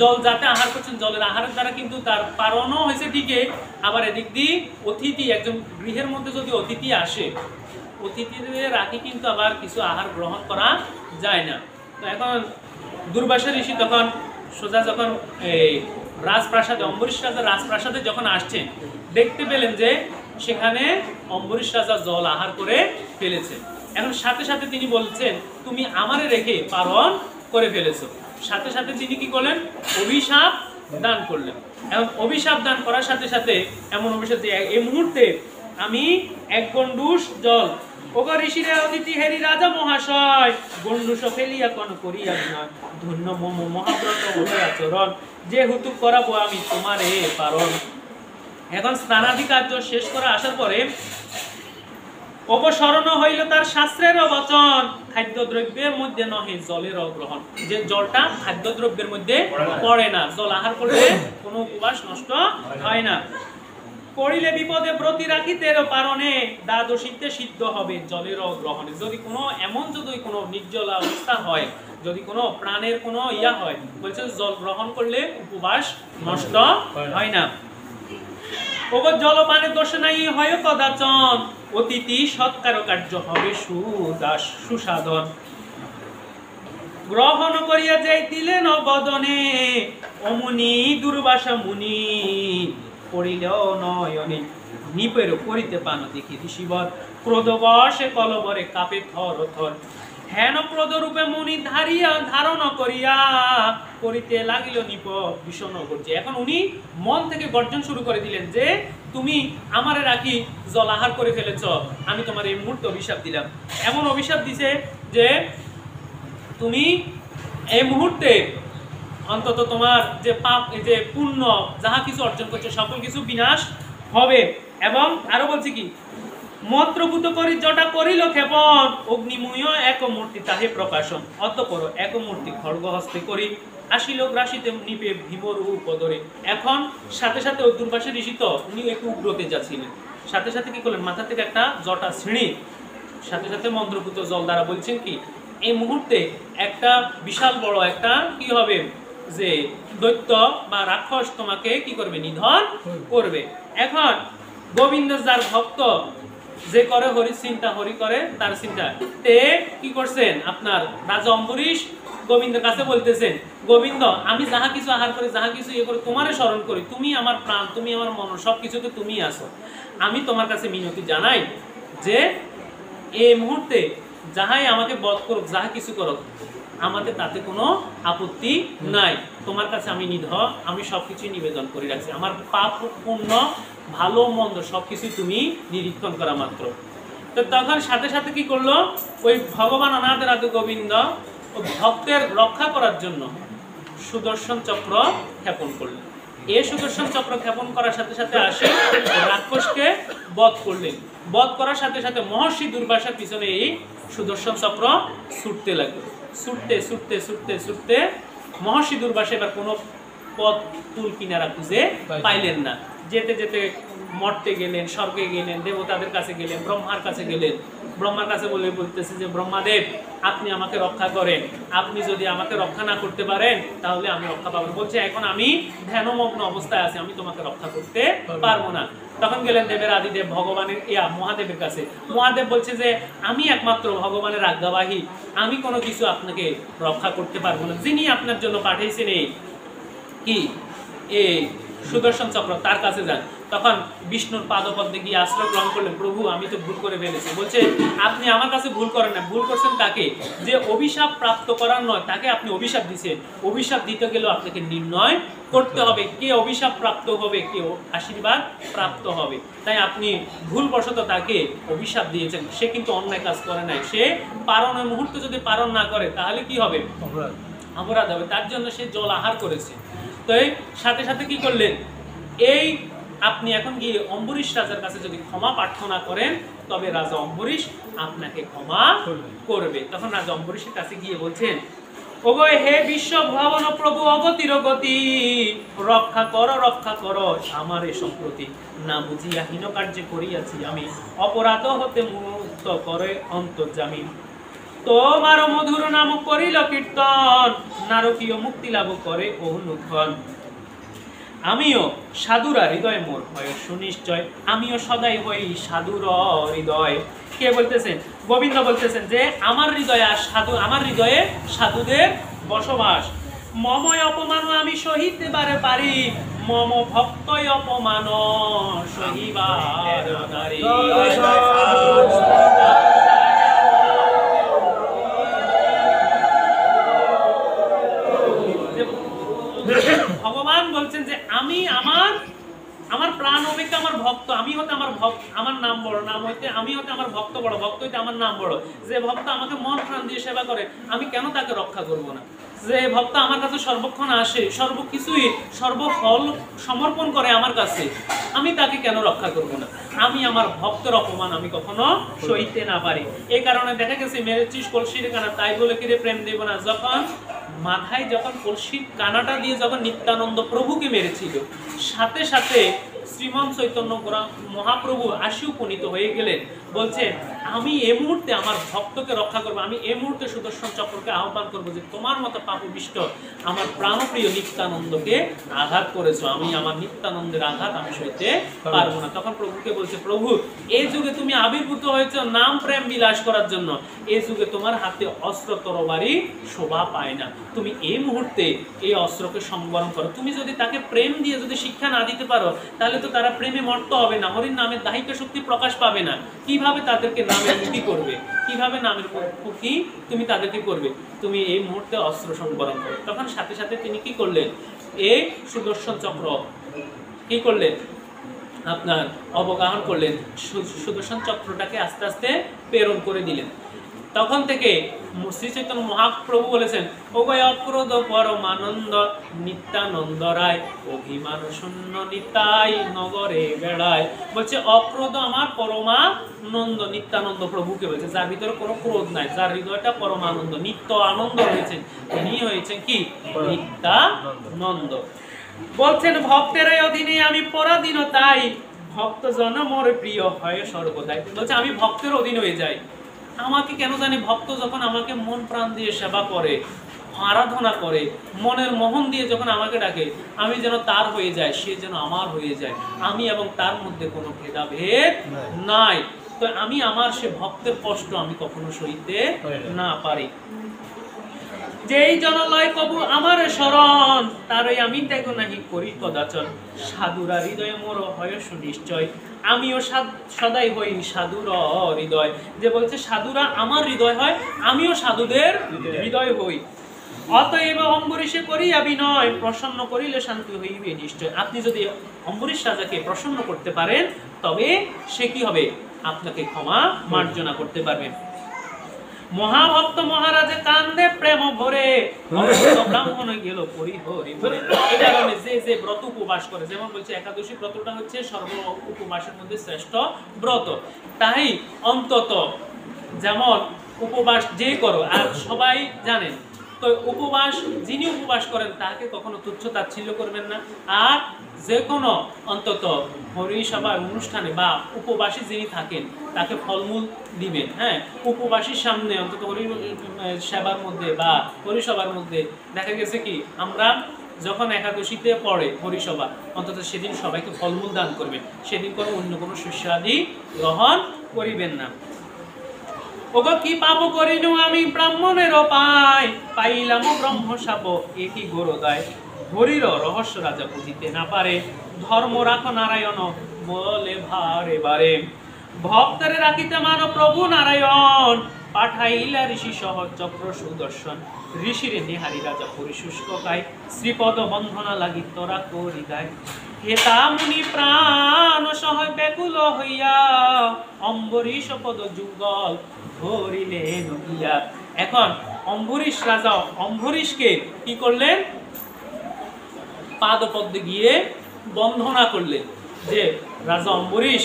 জল যাতে আহার করছেন, জলের আহারের দ্বারা কিন্তু তার পালনও হয়েছে ঠিকই, আবার এদিক দিয়ে অতিথি, একজন গৃহের মধ্যে যদি অতিথি আসে, অতিথিদের রাখি কিন্তু আবার কিছু আহার গ্রহণ করা যায় না। তো এখন দুর্বাসা ঋষি তখন সোজা যখন এই রাজপ্রাসাদে, অম্বরীশ রাজার রাজপ্রাসাদে যখন আসছেন, দেখতে পেলেন যে সেখানে অম্বরীশ রাজা জল আহার করে ফেলেছে। এখন সাথে সাথে তিনি বলছেন, তুমি আমারে রেখে পালন করে ফেলেছো। সাথে সাথে তিনি কি করলেন, অভিশাপ দান করলেন। এখন অভিশাপ দান করার সাথে সাথে এমন অভিশাপ যে এই মুহূর্তে আমি এক গণ্ডুষ জল, ওগো ঋষিরে অতিথি হেরি রাজা মহাশয়, গণ্ডুষ ফেলিয়া কোন করিয়া নয়, ধন্য মম মহাব্রত আচরণ, যে হুতুক করাবো আমি তোমারে পালন। এখন স্নানাদি কার্য শেষ করে আসার পরে অপসরণ হইল তার শাস্ত্রের বচন, খাদ্যদ্রব্যের মধ্যে নহে জলের গ্রহণ, যে জলটা খাদ্যদ্রব্যের মধ্যে পড়ে না, জল আহার করলে কোনো উপবাস নষ্ট হয় না। পড়িলে বিপদে ব্রতি রাখিতে পারণে, দ্বাদশীতে সিদ্ধ হবে জলের গ্রহণে। যদি কোনো এমন যদি কোনো নির্জলা অবস্থা হয়, যদি কোনো প্রাণের কোনো ইয়া হয়, বলছে জল গ্রহণ করলে উপবাস নষ্ট হয় না। ওগো জলপানের দোষ নাই হয় কদাচন, অতিথি সৎকার কার্য হবে সুসাধন। গ্রহণ করিয়া যাইতিলেন বদনে, অমুনি দুর্বাসা মুনি, পড়িল নয়নে নিপের করিতে পান দেখি ঋষিবর, ক্রোধবশে কলবরে কাপে থর থর, হেন ক্রোধ রূপে মুনি ধারণ করিয়া করিতে লাগিল নিপ ভীষণ গর্জে। এখন উনি মন থেকে গর্জন শুরু করে দিলেন যে তুমি আমারে রাখি জল আহার করে ফেলেছ, আমি তোমার এই মুহূর্তে অভিশাপ দিলাম। এমন অভিশাপ দিছে যে তুমি এই মুহূর্তে অন্তত তোমার যে পাপ, যে পুণ্য যাহা কিছু অর্জন করছে সকল কিছু বিনাশ হবে। এবং আরো বলছি কি, মন্ত্রভূত করি জটা করিল ক্ষেপণ, অগ্নিময় এক মূর্তি তাহে প্রকাশন। অতঃপর এক মূর্তি খড়গ হস্তে করি, আসিল গ্রাসিতে নিপে ভীমর উপদরে। এখন সাথে সাথে ওই দুর্বাসা ঋষি তো উনি একটু উগ্রতে যাচ্ছিলেন, সাথে সাথে কি করলেন, মাথা থেকে একটা জটা ছিঁড়ে সাথে সাথে মন্ত্রভূত জল দ্বারা বলছেন কি, এই মুহূর্তে একটা বিশাল বড় একটা কি হবে, যে দৈত্য বা রাক্ষস তোমাকে কি করবে, নিধন করবে। এখন গোবিন্দ যার ভক্ত, যে করে হরি চিন্তা, হরি করে তার চিন্তা, তে কি করছেন আপনার রাজা অম্বরীশ গোবিন্দের কাছে বলতেছেন, গোবিন্দ আমি যাহা কিছু আহার করি, যাহা কিছু ইয়ে করি, তোমারে স্মরণ করি, তুমি আমার প্রাণ, তুমি আমার মন, সবকিছুতে তুমি আসো। আমি তোমার কাছে মিনতি জানাই যে এই মুহূর্তে যাহাই আমাকে বধ করুক, যাহা কিছু করুক, আমাদের তাতে কোনো আপত্তি নাই। তোমার কাছে আমি নিধন, আমি সবকিছুই নিবেদন করে রাখছি। আমার পাপ পুণ্য ভালো মন্দ সবকিছুই তুমি নিরীক্ষণ করা মাত্র। তো তখন সাথে সাথে কি করলো, ওই ভগবান অনাথ গোবিন্দ ভক্তের রক্ষা করার জন্য সুদর্শন চক্র ক্ষেপণ করলেন। এই সুদর্শন চক্র ক্ষেপণ করার সাথে সাথে আসে রাক্ষসকে বধ করলেন। বধ করার সাথে সাথে মহর্ষি দুর্বাসার পিছনে এই সুদর্শন চক্র ছুটতে লাগলো। ছুটতে ছুটতে ছুটতে ছুটতে মহর্ষি দুর্বাসা এবার কোনো পথ তুল কিনারা খুঁজে পাইলেন না। যেতে যেতে মর্তে গেলেন, স্বর্গে গেলেন, দেবতাদের কাছে গেলেন, ব্রহ্মার কাছে গেলেন। ব্রহ্মার কাছে বলতেছে যে ব্রহ্মাদেব আপনি আমাকে রক্ষা করেন, আপনি যদি আমাকে রক্ষা না করতে পারেন তাহলে আমি রক্ষা পাবো। বলছে এখন আমি ধ্যানমগ্ন অবস্থায় আছি, আমি তোমাকে রক্ষা করতে পারবো না। তখন গেলেন দেবের আদিদেব ভগবানের মহাদেবের কাছে। মহাদেব বলছে যে আমি একমাত্র ভগবানের আজ্ঞাবাহী, আমি কোনো কিছু আপনাকে রক্ষা করতে পারবো না। যিনি আপনার জন্য পাঠিয়েছেন এই কি এই সুদর্শন চক্র, তার কাছে যান। তখন বিষ্ণুর পাদপদ্মে গিয়ে আশ্রয় গ্রহণ করলেন। প্রভু আমি তো ভুল করে ফেলেছি। বলছে আপনি আমার কাছে ভুল করেন না, ভুল করছেন তাকে যে অভিশাপ প্রাপ্ত করার নয়, তাকে আপনি অভিশাপ দিচ্ছেন। অভিশাপ দিতে গেলেও আপনাকে নির্ণয় করতে হবে কে অভিশাপ প্রাপ্ত হবে, কে আশীর্বাদ প্রাপ্ত হবে। তাই আপনি ভুলবশত তাকে অভিশাপ দিয়েছেন। সে কিন্তু অন্যায় কাজ করে নাই, সে পারণের মুহূর্তে যদি পালন না করে তাহলে কি হবে, অপরাধ হবে। তার জন্য সে জল আহার করেছে। তো এই সাথে সাথে কি করলেন, এই আপনি এখন গিয়ে অম্বরীশ রাজার কাছে যদি ক্ষমা প্রার্থনা করেন তবে রাজা অম্বরীশ আপনাকে ক্ষমা করবে। তখন রাজা অম্বরীশের কাছে গিয়ে বলছেন, ওগো হে বিশ্ব ভুবন প্রভু অগতির গতি, রক্ষা করো আমার এ সম্প্রতি। না বুঝিয়া হীন কার্যে করিয়াছি আমি, অপরাধ হতে মুক্ত করে অন্তর্যামী। তোমার মধুর নাম করিল কীর্তন, নারকীয় মুক্তি লাভ করে অনুক্ষণ। আমিও সাধুরা হৃদয় মোর হয় সুনিশ্চয়, আমিও সদাই হই সাধুর হৃদয়। কে বলতেছেন, গোবিন্দ বলতেছেন যে আমার হৃদয়ে সাধু, আমার হৃদয়ে সাধুদের বসবাস। মময় অপমান আমি সহিতে পারি, মম ভক্তই অপমান সহিবার নারী। ভগবান বলছেন যে আমি আমার প্রাণ অপেক্ষা আমার ভক্ত, আমি হতে আমার ভক্ত, আমার নাম বড়, নাম হইতে আমি হতে আমার ভক্ত বড়, ভক্ত হইতে আমার নাম বড়। যে ভক্ত আমাকে মন প্রাণ দিয়ে সেবা করে আমি কেন তাকে রক্ষা করব না? যে ভক্ত আমার কাছে সর্বক্ষণ আসে, সর্বকিছুই সর্বফল সমর্পণ করে আমার কাছে, আমি তাকে কেন রক্ষা করব না? আমি আমার ভক্তের অপমান আমি কখনো সইতে না পারি। এই কারণে দেখা গেছে মেরেছিস কলসির কানা, তাই বলে কিরে প্রেম দেব না। যখন মাথায় যখন কলসির কানাটা দিয়ে যখন নিত্যানন্দ প্রভুকে মেরেছিল, সাথে সাথে শ্রীমন চৈতন্য মহাপ্রভু আসি উপনীত হয়ে গেলেন। বলছে আমি এই মুহূর্তে আমার ভক্তকে রক্ষা করবো, আমি এই মুহূর্তে সুদর্শন চক্রকে আহ্বান করবো যে তোমার মতো পাপবিষ্ট আমার প্রাণপ্রিয় নিত্যানন্দকে আঘাত করেছো, আমি আমার নিত্যানন্দের আঘাত আমি সইতে পারবো না। তখন প্রভুকে বলছে, প্রভু এই যুগে তুমি আবির্ভূত হয়েছ নাম প্রেম বিলাস করার জন্য, এই যুগে তোমার হাতে অস্ত্র তরবারি শোভা পায় না, তুমি এই মুহূর্তে এই অস্ত্রকে সংবরণ করো। তুমি যদি তাকে প্রেম দিয়ে যদি শিক্ষা না দিতে পারো তাহলে তো তারা প্রেমে মর্ত হবে না, হরির নামের দাহিকা শক্তি প্রকাশ পাবে না। কিভাবে তাদেরকে নামের মুক্তি করবে, কিভাবে নামের মুক্তি তুমি তাদেরকে করবে? তুমি এই মুহূর্তে অস্ত্র সংবরণ করো। তখন সাথে সাথে তিনি কি করলেন, এই সুদর্শন চক্র কি করলেন, আপনার অবগাহন করলেন, সুদর্শন চক্রটাকে আস্তে আস্তে প্রেরণ করে দিলেন। তখন থেকে শ্রী চৈতন্য মহাপ্রভু বলেছেন, ওগয় অক্রোধ পরমানন্দ নিত্যানন্দ রায় অভিমান শূন্য নিতাই নগরে বেড়ায়। বলছে অক্রোধ আমার পরমানন্দ, নিত্যানন্দ প্রভুকে বলছে, যার ভিতরে কোনো ক্রোধ নাই, যার হৃদয়টা পরমানন্দ, নিত্য আনন্দ হয়েছেন, তিনি হয়েছেন কি নিত্যানন্দ। বলছেন ভক্তের অধীনে আমি পরাধীন, তাই ভক্ত জন মোর প্রিয় হয় সর্বদাই। বলছে আমি ভক্তের অধীন হয়ে যাই। আমাকে কেন জানি ভক্ত যখন আমাকে মন প্রাণ দিয়ে সেবা করে, আরাধনা করে, মনের মোহন দিয়ে যখন আমাকে ডাকে, আমি যেন তার হয়ে যায়, সে যেন আমার হয়ে যায়। আমি এবং তার মধ্যে কোনো ভেদাভেদ নাই। তো আমি আমার সে ভক্তের কষ্ট আমি কখনো সইতে না পারি। যেই জনলয় কবু আমার শরণ, তারই আমি ত্যাগ নাহি করি কদাচন। সাধুরা হৃদয়ে মোর হয় সুনিশ্চয়, আমিও সদাই হই সাধুর হৃদয়। যে বলছে সাধুরা আমার হৃদয় হয়, আমিও সাধুদের হৃদয় হই। অতএব অম্বরীশে করিয়া বিনয়, প্রসন্ন করিলে শান্তি হইবে নিশ্চয়। আপনি যদি অম্বরীশ রাজাকে প্রসন্ন করতে পারেন, তবে সে কি হবে, আপনাকে ক্ষমা মার্জনা করতে পারবেন। মহাভক্ত মহারাজে কান্দে প্রেম ভরে, ব্রাহ্মণ গেল পরিহরি ভরে। এই কারণে যে যে ব্রত উপবাস করে, যেমন বলছে একাদশী ব্রতটা হচ্ছে সর্ব উপবাসের মধ্যে শ্রেষ্ঠ ব্রত, তাই অন্তত যেমন উপবাস যে করো, আর সবাই জানেন তো উপবাস যিনি উপবাস করেন তাকে কখনো তুচ্ছ তাচ্ছিল্য করবেন না। আর যে কোনো অন্তত হরিসভার অনুষ্ঠানে বা উপবাসী যিনি থাকেন তাকে ফলমূল দিবেন। হ্যাঁ, উপবাসীর সামনে অন্তত হরি সেবার মধ্যে বা হরিসভার মধ্যে দেখা গেছে কি, আমরা যখন একাদশীতে পড়ে হরিসভা, অন্তত সেদিন সবাইকে ফলমূল দান করবেন, সেদিন কোনো অন্য কোনো শস্যাদি গ্রহণ করিবেন না। ওগো কি পাপ করিনু আমি ব্রাহ্মণের পাই, পাইলাম ব্রহ্ম শাপ একই গোরদায়। হরির রহস্য রাজা বুঝিতে না পারে, ধর্ম রাখো নারায়ণ বলে ভারে বারে। ভক্তরে রাখিতে মান প্রভু নারায়ণ, পাঠাইলা ঋষি সহ চক্র সুদর্শন। ঋষিরে নিহারি রাজা পরিশুষ্ক গায়, শ্রীপদ বন্ধনা লাগি তোরা করি গায়। হেতা মুনি প্রাণ সহ ব্যাকুল হইয়া, অম্বরীশ পদ যুগল ধরিলেন গিয়া। এখন অম্বরীশ রাজা অম্বরীশকে কি করলেন, পাদপদ্মে গিয়ে বন্ধনা করলেন যে রাজা অম্বরীশ,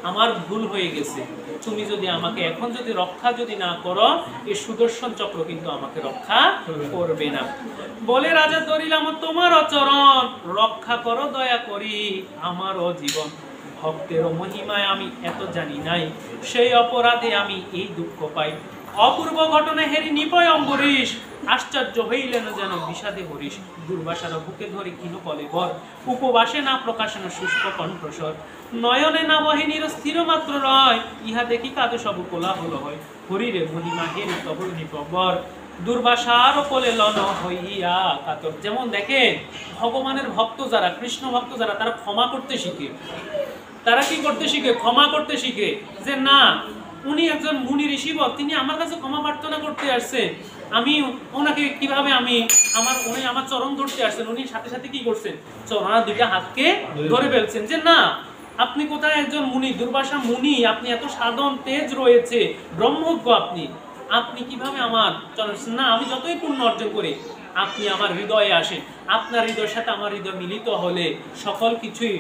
আমার ভুল হয়ে গেছে, তুমি যদি আমাকে এখন যদি রক্ষা যদি না করো, এই সুদর্শন চক্র কিন্তু আমাকে রক্ষা করবে না। বলে রাজা ধরিলাম তোমার চরণ, রক্ষা করো দয়া করি আমার জীবন। ভক্তের মহিমায় আমি এত জানি নাই, সেই অপরাধে আমি এই দুঃখ পাই। অপূর্ব ঘটনা হেরি নিপয় অম্বরীশ, আশ্চর্য হইলেন যেন বিষাদে হরিশ। দুর্বাসার বুকে ধরে কিনো বলে বর, উপবাসে না প্রকাশন শুষ্ক কণ্ঠস্বর। নয়নে না বহিনীর স্থির মাত্র রয়, ইহা দেখি কাদে সব কোলাহল হয়। হরিরে মহিমা হেরি তব নিপবর, দুর্বাসার কোলে লন হইয়া কাতর। যেমন দেখেন ভগবানের ভক্ত যারা, কৃষ্ণ ভক্ত যারা, তারা ক্ষমা করতে শিখে। তারা কি করতে শিখে, ক্ষমা করতে শিখে। যে না, উনি একজন মুনি ঋষিবর, তিনি আমার কাছে ক্ষমা প্রার্থনা করতে আসছেন, আমি ওনাকে কিভাবে উনি আমার চরণ ধরতে আসছেন, উনি সাথে সাথে কি করছেন, চরণা দুইটা হাতকে ধরে ফেলছেন। যে না, আপনি কোথায় একজন মুনি, দুর্বাসা মুনি, আপনি এত সাধন তেজ রয়েছে, ব্রহ্মজ্ঞ, আপনি কিভাবে আমার চরণ, না আমি যতই পুণ্য অর্জন করি, আপনি আমার হৃদয়ে আসেন। আপনার হৃদয়ের সাথে আমার হৃদয় মিলিত হলে সকল কিছুই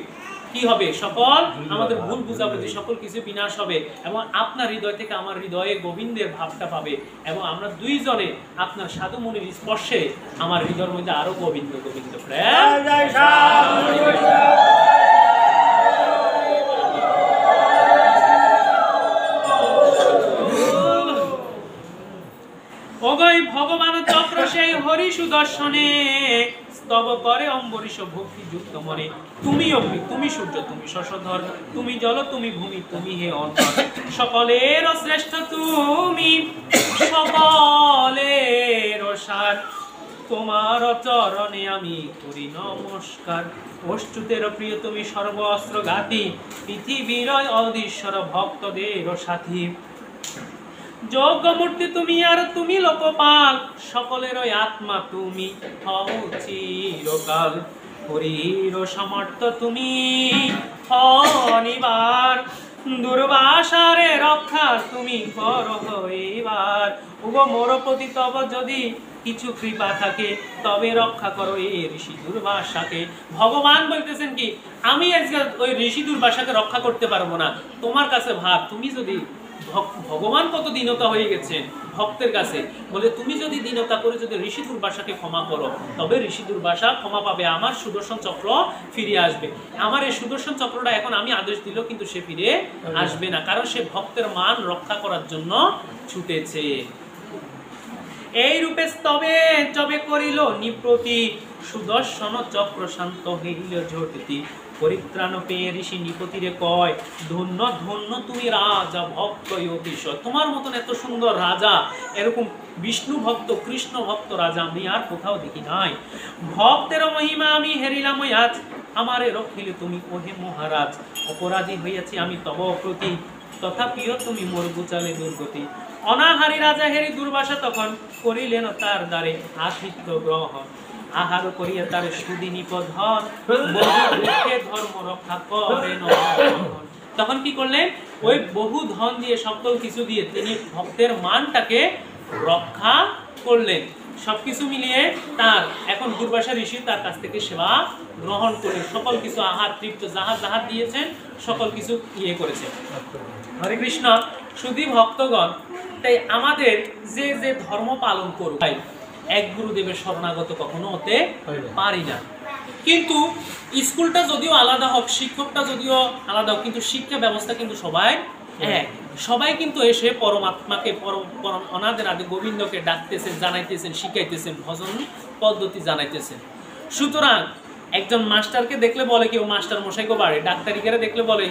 কি হবে, সকল আমাদের ভুল বুঝাবুঝি সকল কিছু বিনাশ হবে, এবং আপনার হৃদয় থেকে আমার হৃদয়ে গোবিন্দের ভাবটা পাবে, এবং আমরা দুইজনে আপনার সাধু মুনির স্পর্শে আমার হৃদয়ের মধ্যে আরো গোবিন্দ গোবিন্দ প্রেম। ওগই ভগবান চক্র সেই হরি সুদর্শনে, স্তব করে অম্বরীশ ভক্তি যুক্ত মনে। তুমি অগ্নি, তুমি সূর্য, তুমি শশধর, তুমি জল, তুমি ভূমি, তুমি হে অন্তর। সকলের শ্রেষ্ঠ তুমি, সকলের সার, তোমার চরণে আমি করি নমস্কার। অচ্যুতের প্রিয় তুমি, সর্ব অস্ত্র ঘাতি, পৃথিবীর অধীশ্বর ভক্তদের সাথী। যজ্ঞমূর্তি তুমি আর তুমি লোকপাল, সকলের আত্মা তুমি হও চিরকাল। হরির সমর্থ তুমি হও নিবার, দুর্বাসারে রক্ষা তুমি করো এবার, উগো মোর প্রতি তব যদি কিছু কৃপা থাকে তবে রক্ষা করো এই ঋষি দুর্বাসাকে। ভগবান বলতেছেন কি, আমি আজকে ওই ঋষি দুর্বাসাকে রক্ষা করতে পারবো না, তোমার কাছে ভাব, তুমি যদি ভগবান কত দীনতা হয়ে গেছেন ভক্তের কাছে, বলে তুমি যদি দীনতা করে যদি ঋষি দুর্বাসাকে ক্ষমা করো তবে ঋষি দুর্বাসা ক্ষমা পাবে, আমার সুদর্শন চক্র ফিরে আসবে। আমার এই সুদর্শন চক্রটা এখন আমি আদেশ দিল কিন্তু সে ফিরে আসবে না, কারণ সে ভক্তের মান রক্ষা করার জন্য ছুটেছে। এই রূপে স্তবে জবে করিল নিপ্রতি, সুদর্শন চক্র শান্ত হইল ঝটিতি। পরিত্রাণ পেয়ে ঋষি নিপতিরে কয়, ধন্য ধন্য তুমি রাজা ভক্ত অতিশয়। তোমার মতন এত সুন্দর রাজা, এরকম বিষ্ণু ভক্ত কৃষ্ণ ভক্ত রাজা আমি আর কোথাও দেখি নাই। ভক্তের মহিমা আমি হেরিলাম আজ, আমারে রক্ষিলে তুমি ওহে মহারাজ। অপরাধী হইয়াছি আমি তব প্রতি, তথাপিও তুমি মোর গুচালে দুর্গতি। অনাহারী রাজা হেরি দুর্বাসা তখন করিলেন তার দ্বারে আতিথ্য গ্রহণ। আহার করিয়া তার সুদিনী প্রধান, ধর্ম রক্ষা করেন। তখন কি করলেন, ওই বহু ধন দিয়ে সকল কিছু দিয়ে তিনি ভক্তের মানটাকে রক্ষা করলেন। সবকিছু মিলিয়ে তার এখন দুর্বাসা ঋষি তার কাছ থেকে সেবা গ্রহণ করে সকল কিছু আহার তৃপ্ত যাহা যাহা দিয়েছেন সকল কিছু ইয়ে করেছে। হরে কৃষ্ণ। শুধু ভক্তগণ, তাই আমাদের যে যে ধর্ম পালন করুক, এক গুরুদেবের শরণাগত কখনো হতে পারি না। কিন্তু স্কুলটা যদিও আলাদা হোক, শিক্ষকটা যদিও আলাদা হোক, কিন্তু শিক্ষা ব্যবস্থা কিন্তু সবাই এক। সবাই কিন্তু এসে পরমাত্মাকে পরম অনাদের আদি গোবিন্দকে ডাকতেছেন, জানাইতেছেন, শিখাইতেছেন, ভজন পদ্ধতি জানাইতেছেন। সুতরাং একজন মাস্টারকে দেখলে বলে কেউ মাস্টার মশাইকে বাড়ি, ডাক্তারিকে দেখলে বলে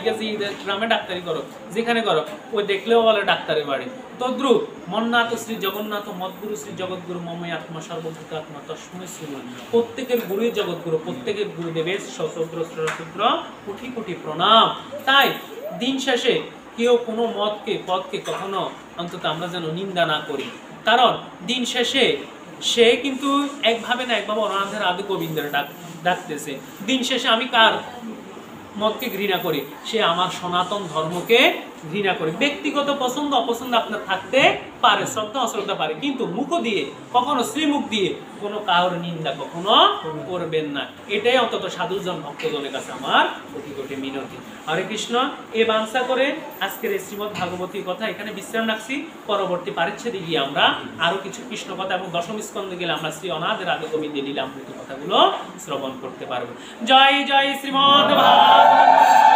গ্রামে ডাক্তারি করো, যেখানে করো ওই দেখলেও বলে ডাক্তারি বাড়ি। তদ্রুপ মন্নাথ শ্রী জগন্নাথ মদ্গুরু শ্রী জগৎগুরু মময় আত্মা সর্বভূত আত্মা তস্মৈ শ্রী। প্রত্যেকের গুরুই জগৎগুরু, প্রত্যেকের গুরুদেবের সশস্ত্র সশস্ত্র কোটি কোটি প্রণাম। তাই দিন শেষে কেউ কোনো মতকে পথকে কখনো অন্তত আমরা যেন নিন্দা না করি, কারণ দিন শেষে সে কিন্তু একভাবে না একভাবে অনাথের আদি গোবিন্দের ডাকতেছে। দিন শেষে আমি কার মতকে ঘৃণা করি, সে আমার সনাতন ধর্মকে ঘৃণা করে। ব্যক্তিগত পছন্দ অপছন্দ আপনার থাকতে পারে, শ্রদ্ধা অশ্রদ্ধা পারে, কিন্তু মুখ দিয়ে কখনো শ্রীমুখ দিয়ে কোনো কারোর নিন্দা কখনো করবেন না। এটাই অন্তত সাধুজন ভক্তজনের কাছে আমার কোটি কোটি মিনতি। হরে কৃষ্ণ। এ বাংসা করে আজকের এই শ্রীমদ্ ভাগবতীর কথা এখানে বিশ্রাম রাখছি। পরবর্তী পারিচ্ছেদে গিয়ে আমরা আরো কিছু কৃষ্ণ কথা এবং দশম স্কন্ধে গেলে আমরা শ্রী অনাথের আদি গোবিন্দের লীলামৃত কথাগুলো শ্রবণ করতে পারবো। জয় জয় শ্রীমদ্ ভাগবত।